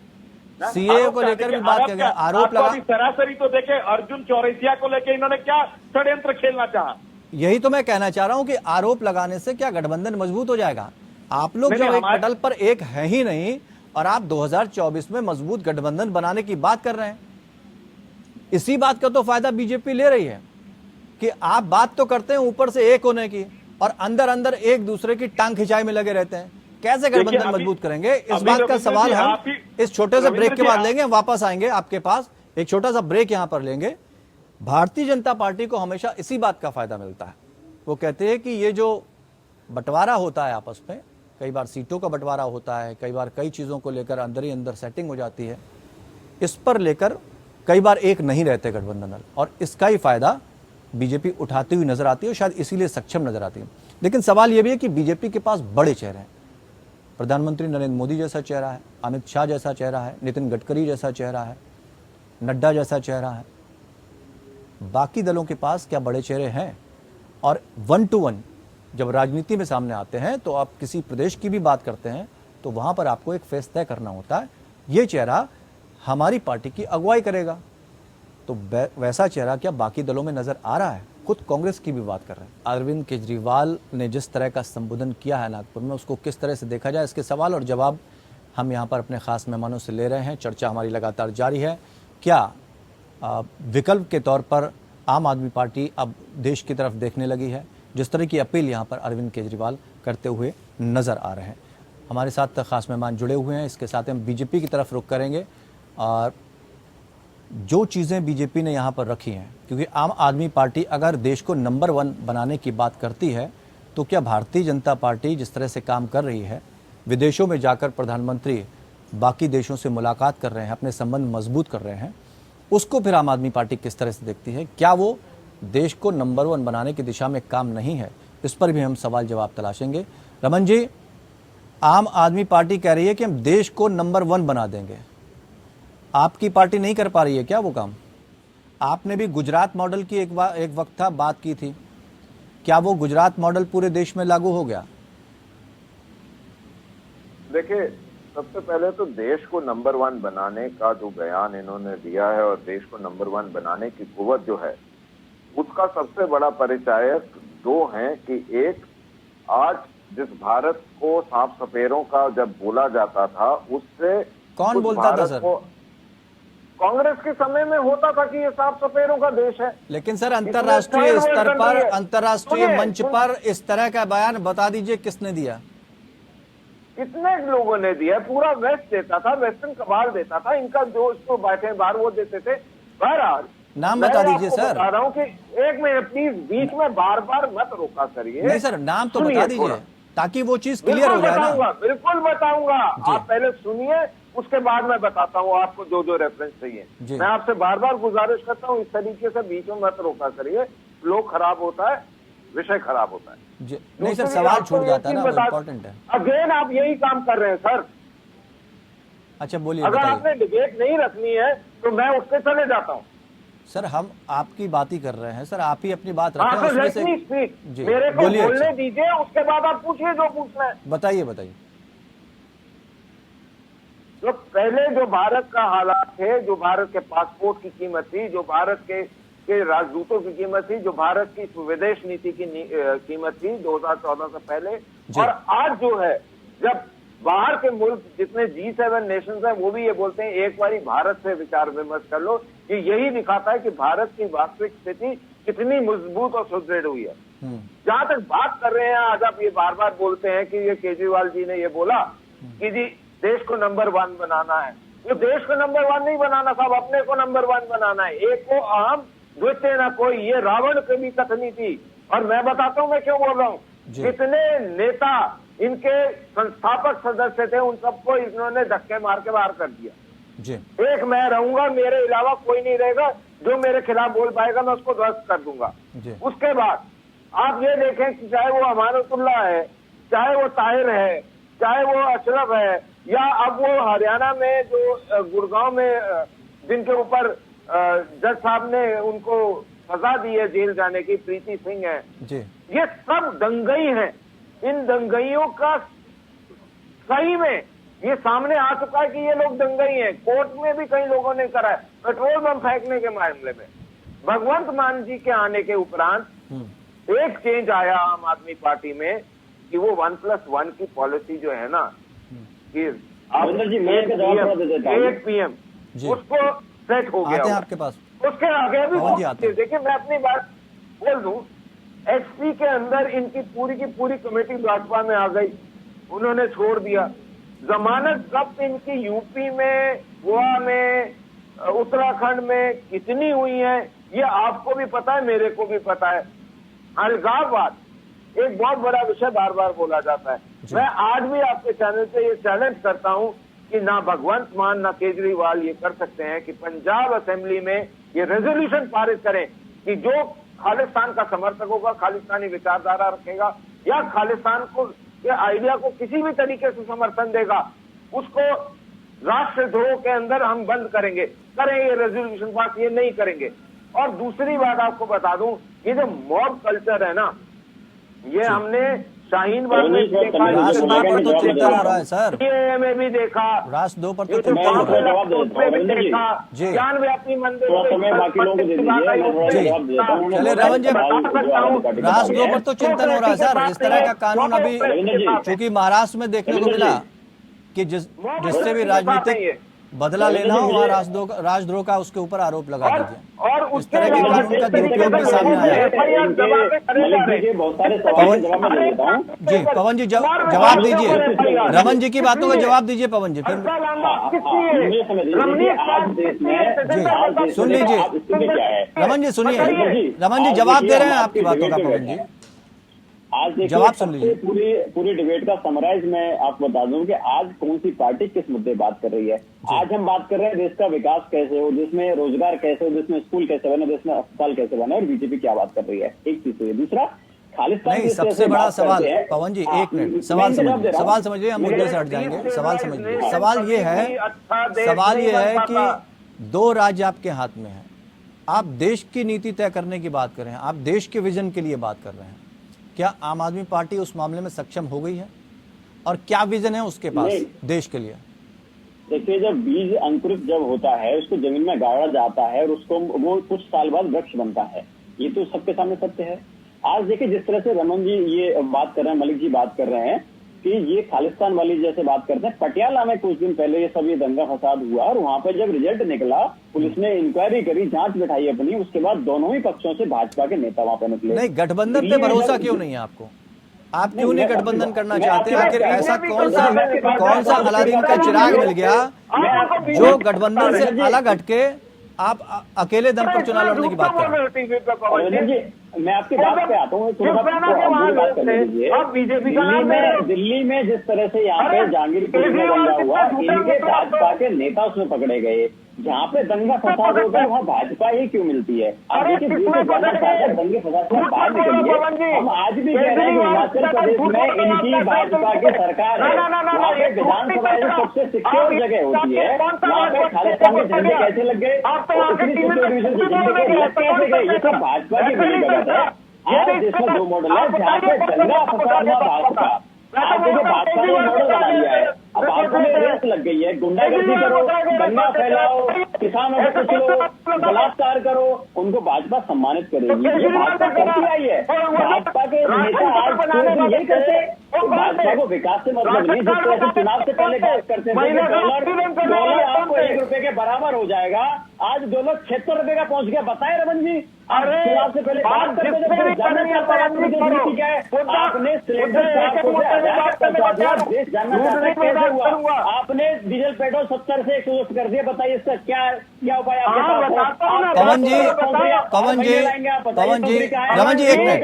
सीए को लेकर भी बात किया, आरोप लगा। सरासरी तो देखे अर्जुन चौरसिया को लेकर इन्होंने क्या षड्यंत्र खेलना चाहा। यही तो मैं कहना चाह रहा हूं कि आरोप लगाने से क्या गठबंधन मजबूत हो जाएगा? आप लोग जो एक पटल पर एक है ही नहीं, और आप 2024 में मजबूत गठबंधन बनाने की बात कर रहे हैं। इसी बात का तो फायदा बीजेपी ले रही है कि आप बात तो करते हैं ऊपर से एक होने की, और अंदर अंदर एक दूसरे की टांग खिंचाई में लगे रहते हैं। कैसे गठबंधन मजबूत करेंगे, इस बात का सवाल हम इस छोटे से ब्रेक के बाद लेंगे। हम वापस आएंगे आपके पास, एक छोटा सा ब्रेक यहां पर लेंगे। भारतीय जनता पार्टी को हमेशा इसी बात का फायदा मिलता है। वो कहते हैं कि ये जो बंटवारा होता है आपस में, कई बार सीटों का बंटवारा होता है, कई बार कई चीजों को लेकर अंदर ही अंदर सेटिंग हो जाती है, इस पर लेकर कई बार एक नहीं रहते गठबंधन, और इसका ही फायदा बीजेपी उठाती हुई नजर आती है, और शायद इसीलिए सक्षम नजर आती है। लेकिन सवाल यह भी है कि बीजेपी के पास बड़े चेहरे हैं। प्रधानमंत्री नरेंद्र मोदी जैसा चेहरा है, अमित शाह जैसा चेहरा है, नितिन गडकरी जैसा चेहरा है, नड्डा जैसा चेहरा है। बाकी दलों के पास क्या बड़े चेहरे हैं? और 1 to 1 जब राजनीति में सामने आते हैं, तो आप किसी प्रदेश की भी बात करते हैं, तो वहां पर आपको एक फेस तय करना होता है। ये चेहरा हमारी पार्टी की अगुवाई करेगा, तो वैसा चेहरा क्या बाकी दलों में नजर आ रहा है? खुद कांग्रेस की भी बात कर रहे हैं। अरविंद केजरीवाल ने जिस तरह का संबोधन किया है नागपुर में, उसको किस तरह से देखा जाए, इसके सवाल और जवाब हम यहाँ पर अपने खास मेहमानों से ले रहे हैं। चर्चा हमारी लगातार जारी है। क्या विकल्प के तौर पर आम आदमी पार्टी अब देश की तरफ देखने लगी है? जिस तरह की अपील यहाँ पर अरविंद केजरीवाल करते हुए नजर आ रहे हैं। हमारे साथ खास मेहमान जुड़े हुए हैं, इसके साथ हम बीजेपी की तरफ रुख करेंगे और जो चीज़ें बीजेपी ने यहाँ पर रखी हैं, क्योंकि आम आदमी पार्टी अगर देश को नंबर 1 बनाने की बात करती है तो क्या भारतीय जनता पार्टी जिस तरह से काम कर रही है, विदेशों में जाकर प्रधानमंत्री बाकी देशों से मुलाकात कर रहे हैं, अपने संबंध मजबूत कर रहे हैं, उसको फिर आम आदमी पार्टी किस तरह से देखती है? क्या वो देश को नंबर 1 बनाने की दिशा में काम नहीं है? इस पर भी हम सवाल जवाब तलाशेंगे। रमन जी, आम आदमी पार्टी कह रही है कि हम देश को नंबर 1 बना देंगे, आपकी पार्टी नहीं कर पा रही है क्या वो काम? आपने भी गुजरात मॉडल की एक वक्त था बात की थी, क्या वो गुजरात मॉडल पूरे देश में लागू हो गया? देखिए, सबसे पहले तो देश को नंबर 1 बनाने का जो बयान इन्होंने दिया है और देश को नंबर 1 बनाने की कुव्वत जो है, उसका सबसे बड़ा परिचायक 2 हैं कि एक, आज जिस भारत को सांप सपेरों का जब बोला जाता था, उससे कौन बोलता था सर? कांग्रेस के समय में होता था कि ये सांप सपेरों का देश है। लेकिन सर अंतर्राष्ट्रीय स्तर पर, अंतर्राष्ट्रीय मंच पर इस तरह का बयान बता दीजिए किसने दिया? कितने लोगों ने दिया? पूरा वेस्ट देता था, वेस्टर्न कबाल देता था, इनका जो इसको बैठे बाहर वो देते थे। बहरहाल नाम बता दीजिए सर। बता रहा हूँ कि एक मिनट प्लीज, बीच में बार बार मत रोका करिए। नहीं सर, नाम तो बता दीजिए ताकि वो चीज क्लियर हो जाए ना। बिल्कुल बताऊंगा, आप पहले सुनिए, उसके बाद मैं बताता हूँ आपको जो जो रेफरेंस चाहिए। मैं आपसे बार बार गुजारिश करता हूँ, इस तरीके से बीच में मत रोका करिए, फ्लो खराब होता है, विषय खराब होता है। नहीं सर, सवाल छूट जाता है ना, इम्पोर्टेंट है। अगेन आप यही काम कर रहे हैं सर। अच्छा बोलिए। अगर आपने डिबेट नहीं रखनी है तो मैं उठ के चले जाता हूँ। सर हम आपकी बात ही कर रहे हैं सर, आप ही अपनी बात रखें। मेरे को बोलने दीजिए, उसके बाद आप पूछिए जो पूछना है। बताइए बताइए। तो पहले जो भारत का हालात थे, जो भारत के पासपोर्ट की कीमत थी, जो भारत के राजदूतों की कीमत थी, जो भारत की विदेश नीति की कीमत थी 2014 से पहले, और आज जो है, जब बाहर के मुल्क जितने G7 नेशंस हैं वो भी ये बोलते हैं एक बारी भारत से विचार विमर्श कर लो, ये यही दिखाता है कि भारत की वास्तविक स्थिति कितनी मजबूत और सुदृढ़ हुई है। जहां तक बात कर रहे हैं, आज आप ये बार बार बोलते हैं कि ये केजरीवाल जी ने ये बोला कि जी देश को नंबर 1 बनाना है। ये देश को नंबर 1 नहीं बनाना साहब, अपने को नंबर 1 बनाना है। एक को अहम द्वितीय न कोई, ये रावण की भी कथनी थी। और मैं बताता हूँ मैं क्यों बोल रहा हूँ। जितने नेता इनके संस्थापक सदस्य थे, उन सबको इन्होंने धक्के मार के बाहर कर दिया। एक मैं रहूंगा, मेरे अलावा कोई नहीं रहेगा, जो मेरे खिलाफ बोल पाएगा मैं उसको ध्वस्त कर दूंगा। उसके बाद आप ये देखें कि चाहे वो अमानतुल्लाह है, चाहे वो ताहिर है, चाहे वो अशरफ है, या अब वो हरियाणा में जो गुड़गांव में जिनके ऊपर जज साहब ने उनको सजा दी है जेल जाने की, प्रीति सिंह है, ये सब दंगई हैं। इन दंगइयों का सही में ये सामने आ चुका है कि ये लोग दंगई हैं। कोर्ट में भी कई लोगों ने करा है, पेट्रोल बम फेंकने के मामले में। भगवंत मान जी के आने के उपरांत एक चेंज आया आम आदमी पार्टी में कि वो 1+1 की पॉलिसी जो है ना, कि 8 PM उसको सेट हो गया आपके पास। उसके आगे भी देखिए, मैं अपनी बात बोल दूं, एसपी के अंदर इनकी पूरी की पूरी कमेटी भाजपा में आ गई, उन्होंने छोड़ दिया। जमानत जब्त इनकी यूपी में, गोवा में, उत्तराखंड में कितनी हुई है ये आपको भी पता है, मेरे को भी पता है। अलगाववाद एक बहुत बड़ा विषय बार बार बोला जाता है। मैं आज भी आपके चैनल से ये चैलेंज करता हूं कि ना भगवंत मान ना केजरीवाल ये कर सकते हैं कि पंजाब असेंबली में ये रेजोल्यूशन पारित करें कि जो खालिस्तान का समर्थक होगा, खालिस्तानी विचारधारा रखेगा या खालिस्तान को के आइडिया को किसी भी तरीके से समर्थन देगा, उसको राष्ट्रद्रोह के अंदर हम बंद करेंगे। ये रेजोल्यूशन पास ये नहीं करेंगे। और दूसरी बात आपको बता दूं, ये जो मॉब कल्चर है ना, ये हमने शाहीन बाग में भी देखा, राष्ट्र 2 पर तो चिंतन हो रहा है सर, में भी देखा, राष्ट्र 2 पर तो चिंतन हो रहा है, देखा, ज्ञान व्यापी मंदिर चले रमन जी, राष्ट्र 2 पर तो चिंतन हो रहा है सर। इस तरह का कानून अभी चूंकि महाराष्ट्र में देखने को मिला कि जिससे भी राजनीतिक बदला लेना हो वहाँ राजद्रोह का उसके ऊपर आरोप लगा दीजिए। और इस तरह के कानून का दुरुपयोग भी सामने आया है। बहुत सारे सवाल के जवाब मैं दे देता हूं। जी पवन जी जवाब दीजिए, रमन जी की बातों का जवाब दीजिए पवन जी। फिर आज देश में सुन लीजिए क्या है, रमन जी, सुनिए रमन जी जवाब दे रहे हैं आपकी बातों का पवन जी, आज देखिए जवाब सुन लीजिए। पूरी डिबेट का समराइज मैं आपको बता दूं कि आज कौन सी पार्टी किस मुद्दे बात कर रही है। आज हम बात कर रहे हैं देश का विकास कैसे हो, देश में रोजगार कैसे हो, देश में स्कूल कैसे बने, देश में अस्पताल कैसे बने, और बीजेपी क्या बात कर रही है। एक चीज है। दूसरा, खालिस्तान नहीं, सबसे बड़ा सवाल पवन जी, एक मिनट, सवाल समझिए, हम मुद्दे से हट जाएंगे। सवाल समझिए, सवाल ये है कि 2 राज्य आपके हाथ में है, आप देश की नीति तय करने की बात कर रहे हैं, आप देश के विजन के लिए बात कर रहे हैं। क्या आम आदमी पार्टी उस मामले में सक्षम हो गई है, और क्या विजन है उसके पास देश के लिए? देखिए, जब बीज अंकुरित जब होता है, उसको जमीन में गाड़ा जाता है और उसको वो कुछ साल बाद वृक्ष बनता है, ये तो सबके सामने सत्य है। आज देखिए, जिस तरह से रमन जी ये बात कर रहे हैं, मलिक जी बात कर रहे हैं कि ये खालिस्तान वाली जैसे बात करते हैं, पटियाला में कुछ दिन पहले ये सब ये दंगा फसाद हुआ, और वहां पर जब रिजल्ट निकला, पुलिस ने इंक्वायरी करी, जांच बिठाई अपनी, उसके बाद दोनों ही पक्षों से भाजपा के नेता वहां पर निकले। नहीं, गठबंधन पे भरोसा क्यों नहीं है आपको? आप क्यों नहीं गठबंधन करना चाहते हैं? आखिर ऐसा कौन सा अलादीन का चिराग मिल गया जो गठबंधन से अलग हटके आप अकेले दम पर चुनाव लड़ने की बात कर रहे हैं? मैं आपकी बात पे आता हूँ, बात कर लीजिए। दिल्ली में जिस तरह से यहाँ पे जहांगीरपुर में दंगा हुआ, इनके भाजपा के नेता उसमें पकड़े गए। जहाँ पे दंगा फसाद होता है वहाँ भाजपा ही क्यों मिलती है? अब देखिए, दंगे फसाद से बाहर निकलिए। हम आज भी कह रहे हैं कि हिमाचल प्रदेश में इनकी भाजपा की सरकार है, वहाँ पे विधानसभा सबसे सिक्योर जगह होती है, वहाँ पे खालिस्तान के झंडे कैसे लग गए, कैसे गए, ये सब भाजपा की मिली भगत है। आज देश में 2 मॉडल है, जहाँ पे दंगा फसाद हुआ भाजपा, आज देखिए भाजपा ने मॉडल बना दिया है। अब भाजपा में रेस लग गई है, गुंडागर्दी करो, दंगा फैलाओ, किसानों को कुचलो, बलात्कार करो, उनको भाजपा सम्मानित करेगी। ये भाजपा करती आई है। भाजपा के नेता आज यही करते, भाजपा को विकास से मतलब नहीं। जिस तरह से चुनाव से पहले बात करते थे डॉलर आपको 1 रुपए के बराबर हो जाएगा, आज डॉलर 76 रुपए का पहुंच गया। बताए रमन जी, चुनाव से पहले बात करते थे, जानना चाहता है क्या है? आपने सिलेंडर 400 से 1000 पहुंचा दिया, देश जानना चाहता है कैसे हुआ? आपने डीजल पेट्रोल 70 से 110 कर दिया, बताइए इसका क्या उपाय आपके पास? पवन जी, रमन जी, एक मिनट,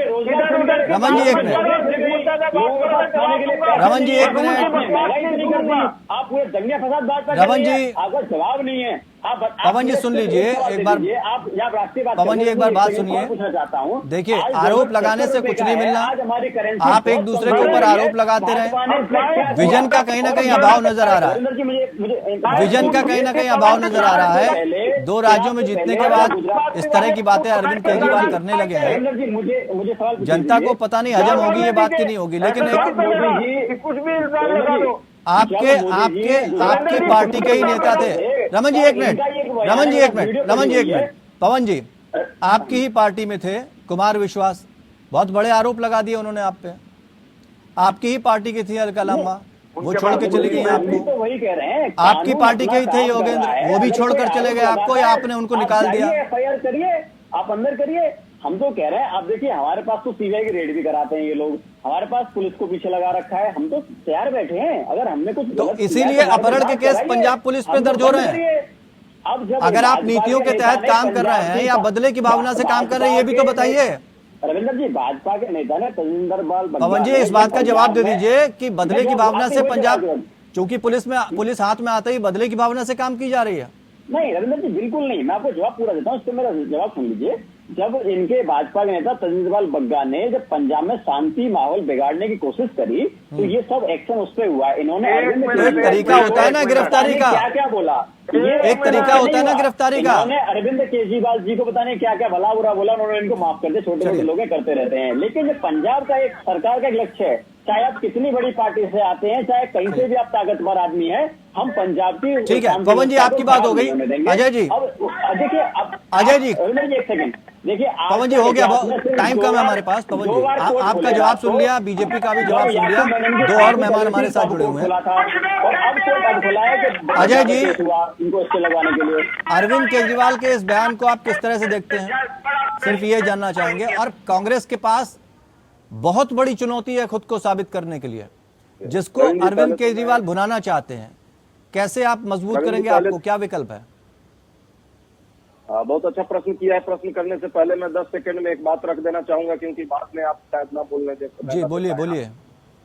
रमन जी एक मिनट, आप पूरे दंगे फसाद बात कर रमन जी, अगर जवाब नहीं है पवन जी सुन लीजिए एक बार, पवन जी एक बार बात सुनिए। देखिए, आरोप लगाने से कुछ नहीं मिलना, आप एक दूसरे के ऊपर आरोप लगाते रहे। विजन का कहीं ना कहीं अभाव नजर आ रहा है, विजन का कहीं ना कहीं अभाव नजर आ रहा है। 2 राज्यों में जीतने के बाद इस तरह की बातें अरविंद केजरीवाल करने लगे हैं। जनता को पता नहीं हजम होगी ये बात की नहीं होगी, लेकिन आपके पार्टी के ही नेता थे। रमन जी एक मिनट, पवन जी आपकी ही पार्टी में थे कुमार विश्वास, बहुत बड़े आरोप लगा दिए उन्होंने आप पे। आपकी ही पार्टी की थी अलका लांबा, वो छोड़ के चली गई आपको। तो वही कह रहे हैं, आपकी पार्टी के ही थे योगेंद्र, वो भी छोड़कर चले गए आपको, या आपने उनको निकाल दिया? FIR करिए, आप अंदर करिए। हम तो कह रहे हैं, आप देखिए, हमारे पास तो CBI की रेड भी कराते हैं ये लोग, हमारे पास पुलिस को पीछे लगा रखा है, हम तो तैयार बैठे हैं। अगर हमने कुछ तो इसीलिए अपहरण के केस पंजाब पुलिस पे दर्ज हो रहे हैं। अब जब अगर आप नीतियों के तहत काम कर रहे हैं या बदले की भावना से काम कर रहे हैं, ये भी तो बताइए। रविंदर जी, भाजपा के नेता ने तजिंदरपाल पवन जी इस बात का जवाब दे दीजिए कि बदले की भावना से पंजाब, चूंकि पुलिस हाथ में आते ही बदले की भावना से काम की जा रही है। नहीं रविंदर जी, बिल्कुल नहीं। मैं आपको जवाब पूरा देता हूँ, उससे मेरा जवाब सुन लीजिए। जब इनके भाजपा के नेता तजिंदरपाल बग्गा ने जब पंजाब में शांति माहौल बिगाड़ने की कोशिश करी, तो ये सब एक्शन उस पर हुआ। इन्होंने एक तरीका होता है ना गिरफ्तारी का, क्या बोला, एक तरीका होता है ना गिरफ्तारी का। उन्होंने अरविंद केजरीवाल जी को पता नहीं क्या क्या भला बुरा बोला, उन्होंने इनको माफ कर दिया। छोटे छोटे लोग करते रहते हैं, लेकिन ये पंजाब का एक सरकार का एक लक्ष्य है। चाहे आप कितनी बड़ी पार्टी से आते हैं, चाहे कहीं से भी आप ताकतवर आदमी है, हम पंजाब की। ठीक है पवन जी, आपकी बात हो गई। अजय जी, अब देखिए, अजय जी एक सेकंड, देखिए पवन जी, हो गया, टाइम कम है हमारे पास। पवन जी, आपका जवाब सुन लिया, बीजेपी का भी जवाब सुन लिया, दो और मेहमान हमारे साथ जुड़े हुए हैं। और अब कोर्ट खुला है कि अजय जी, इनको स्टे लगवाने के लिए अरविंद केजरीवाल के इस बयान को आप किस तरह से देखते हैं, सिर्फ ये जानना चाहेंगे। और कांग्रेस के पास बहुत बड़ी चुनौती है खुद को साबित करने के लिए, जिसको अरविंद केजरीवाल भुनाना चाहते हैं, कैसे आप मजबूत करेंगे, आपको क्या विकल्प है? बहुत अच्छा प्रश्न किया है। प्रश्न करने से पहले मैं 10 सेकंड में एक बात रख देना चाहूंगा, क्योंकि बाद में आप शायद ना बोलने दे। जी बोलिए बोलिए।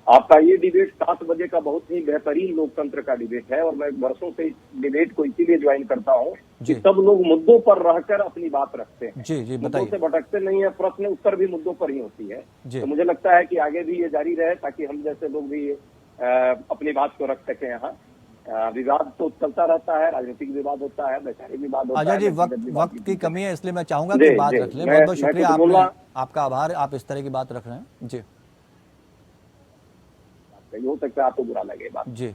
आपका ये डिबेट 7 बजे का बहुत ही बेहतरीन लोकतंत्र का डिबेट है, और मैं वर्षों से इस डिबेट को इसीलिए ज्वाइन करता हूँ कि सब लोग मुद्दों पर रहकर अपनी बात रखते हैं। जी जी मुद्दों बताइए। से भटकते नहीं है, प्रश्न उत्तर भी मुद्दों पर ही होती है। जी। तो मुझे लगता है कि आगे भी ये जारी रहे, ताकि हम जैसे लोग भी अपनी बात को रख सकें। यहाँ विवाद तो चलता रहता है, राजनीतिक विवाद होता है, वैचारिक विवाद होता है। अजय जी, वक्त की कमी है, इसलिए मैं चाहूंगा कि बात रख लें। बहुत बहुत शुक्रिया, आपका आभार, आप इस तरह की बात रख रहे हैं। जी हो सकता है आपको बुरा लगे बात जी।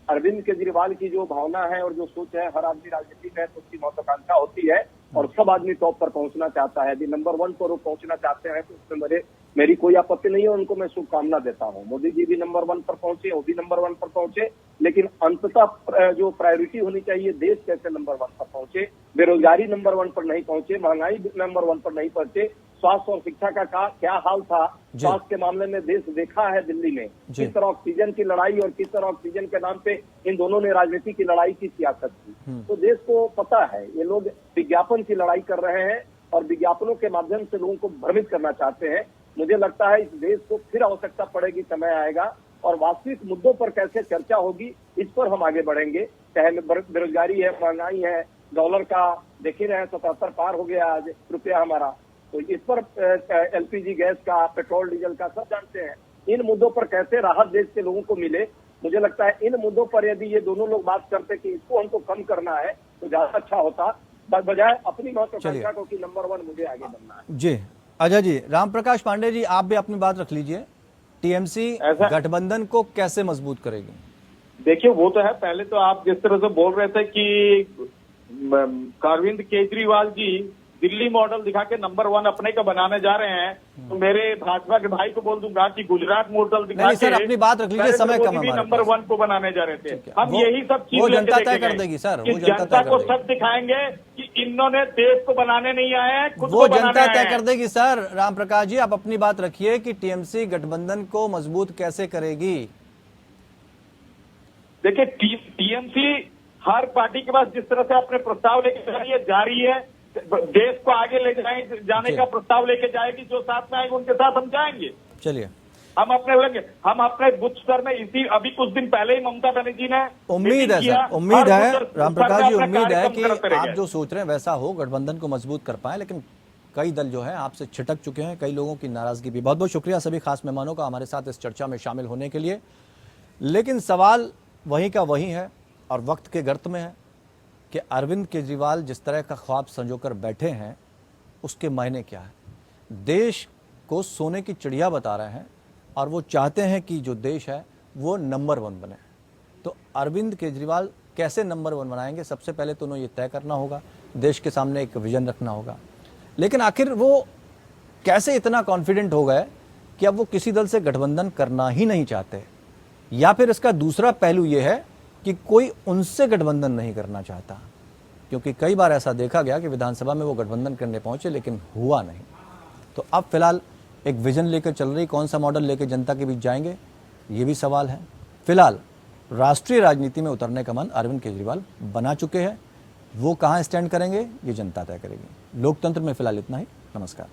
अरविंद केजरीवाल की जो भावना है और जो सोच है, हर आदमी राजनीति में तो उसकी महत्वाकांक्षा होती है, और सब आदमी टॉप पर पहुंचना चाहता है। यदि नंबर 1 पर वो पहुंचना चाहते हैं तो उसमें मेरी कोई आपत्ति नहीं है, उनको मैं शुभकामना देता हूं। मोदी जी भी नंबर 1 पर पहुंचे, वो भी नंबर 1 पर पहुंचे, लेकिन अंततः जो प्रायोरिटी होनी चाहिए, देश कैसे नंबर 1 पर पहुंचे। बेरोजगारी नंबर 1 पर नहीं पहुंचे, महंगाई नंबर 1 पर नहीं पहुंचे, स्वास्थ्य और शिक्षा का क्या हाल था, स्वास्थ्य के मामले में देश देखा है दिल्ली में किस तरह ऑक्सीजन की लड़ाई और किस तरह ऑक्सीजन के नाम पे इन दोनों ने राजनीति की लड़ाई की सियासत की। तो देश को पता है, ये लोग विज्ञापन की लड़ाई कर रहे हैं और विज्ञापनों के माध्यम से लोगों को भ्रमित करना चाहते हैं। मुझे लगता है इस देश को फिर आवश्यकता पड़ेगी, समय आएगा और वास्तविक मुद्दों पर कैसे चर्चा होगी, इस पर हम आगे बढ़ेंगे। चाहे बेरोजगारी है, महंगाई है, डॉलर का देख ही रहे हैं 77 पार हो गया आज रुपया हमारा, तो इस पर एलपीजी गैस का, पेट्रोल डीजल का, सब जानते हैं। इन मुद्दों पर कैसे राहत देश के लोगों को मिले, मुझे लगता है इन मुद्दों पर यदि ये दोनों लोग बात करते कि इसको हमको कम करना है तो ज्यादा अच्छा होता, बजाय अपनी महत्वाकांक्षा को कि नंबर 1 मुझे आगे बनना है। जी अजय जी, राम प्रकाश पांडे जी, आप भी अपनी बात रख लीजिए। टीएमसी गठबंधन को कैसे मजबूत करेगी? देखिए, वो तो है, पहले तो आप जिस तरह से बोल रहे थे कि अरविंद केजरीवाल जी दिल्ली मॉडल दिखा के नंबर 1 अपने का बनाने जा रहे हैं, तो मेरे भाजपा के भाई को बोल दूंगा कि गुजरात मॉडल दिखा के सर अपनी बात रख लीजिए, समय कम है। नंबर 1 को बनाने जा रहे थे। हम यही सब चीज जनता तय कर देगी सर, वो जनता को सब दिखाएंगे कि इन्होंने देश को बनाने नहीं आए हैं, खुद वो जनता तय कर देगी सर। राम प्रकाश जी, आप अपनी बात रखिए कि टीएमसी गठबंधन को मजबूत कैसे करेगी? देखिए, टीएमसी हर पार्टी के पास जिस तरह से अपने प्रस्ताव लेके जारी है, देश को आगे ले जाने का प्रस्ताव लेके जाएगी, जो साथ में आएंगे उनके साथ हम जाएंगे। चलिए, हम अपने बुथ स्तर में इसी अभी कुछ दिन पहले ही ममता बनर्जी ने उम्मीद है सर, उम्मीद है राम प्रकाश जी, उम्मीद है कि आप जो सोच रहे हैं वैसा हो, गठबंधन को मजबूत कर पाए। लेकिन कई दल जो है आपसे छिटक चुके हैं, कई लोगों की नाराजगी भी। बहुत बहुत शुक्रिया सभी खास मेहमानों का हमारे साथ इस चर्चा में शामिल होने के लिए। लेकिन सवाल वहीं का वहीं है और वक्त के गर्त में है कि अरविंद केजरीवाल जिस तरह का ख्वाब संजोकर बैठे हैं, उसके मायने क्या है? देश को सोने की चिड़िया बता रहे हैं और वो चाहते हैं कि जो देश है वो नंबर 1 बने। तो अरविंद केजरीवाल कैसे नंबर 1 बनाएंगे? सबसे पहले तो उन्हें ये तय करना होगा, देश के सामने एक विजन रखना होगा। लेकिन आखिर वो कैसे इतना कॉन्फिडेंट हो गए कि अब वो किसी दल से गठबंधन करना ही नहीं चाहते? या फिर इसका दूसरा पहलू ये है कि कोई उनसे गठबंधन नहीं करना चाहता? क्योंकि कई बार ऐसा देखा गया कि विधानसभा में वो गठबंधन करने पहुंचे लेकिन हुआ नहीं। तो अब फिलहाल एक विजन लेकर चल रही, कौन सा मॉडल लेकर जनता के बीच जाएंगे, ये भी सवाल है। फिलहाल राष्ट्रीय राजनीति में उतरने का मन अरविंद केजरीवाल बना चुके हैं। वो कहां स्टैंड करेंगे ये जनता तय करेगी। लोकतंत्र में फिलहाल इतना ही। नमस्कार।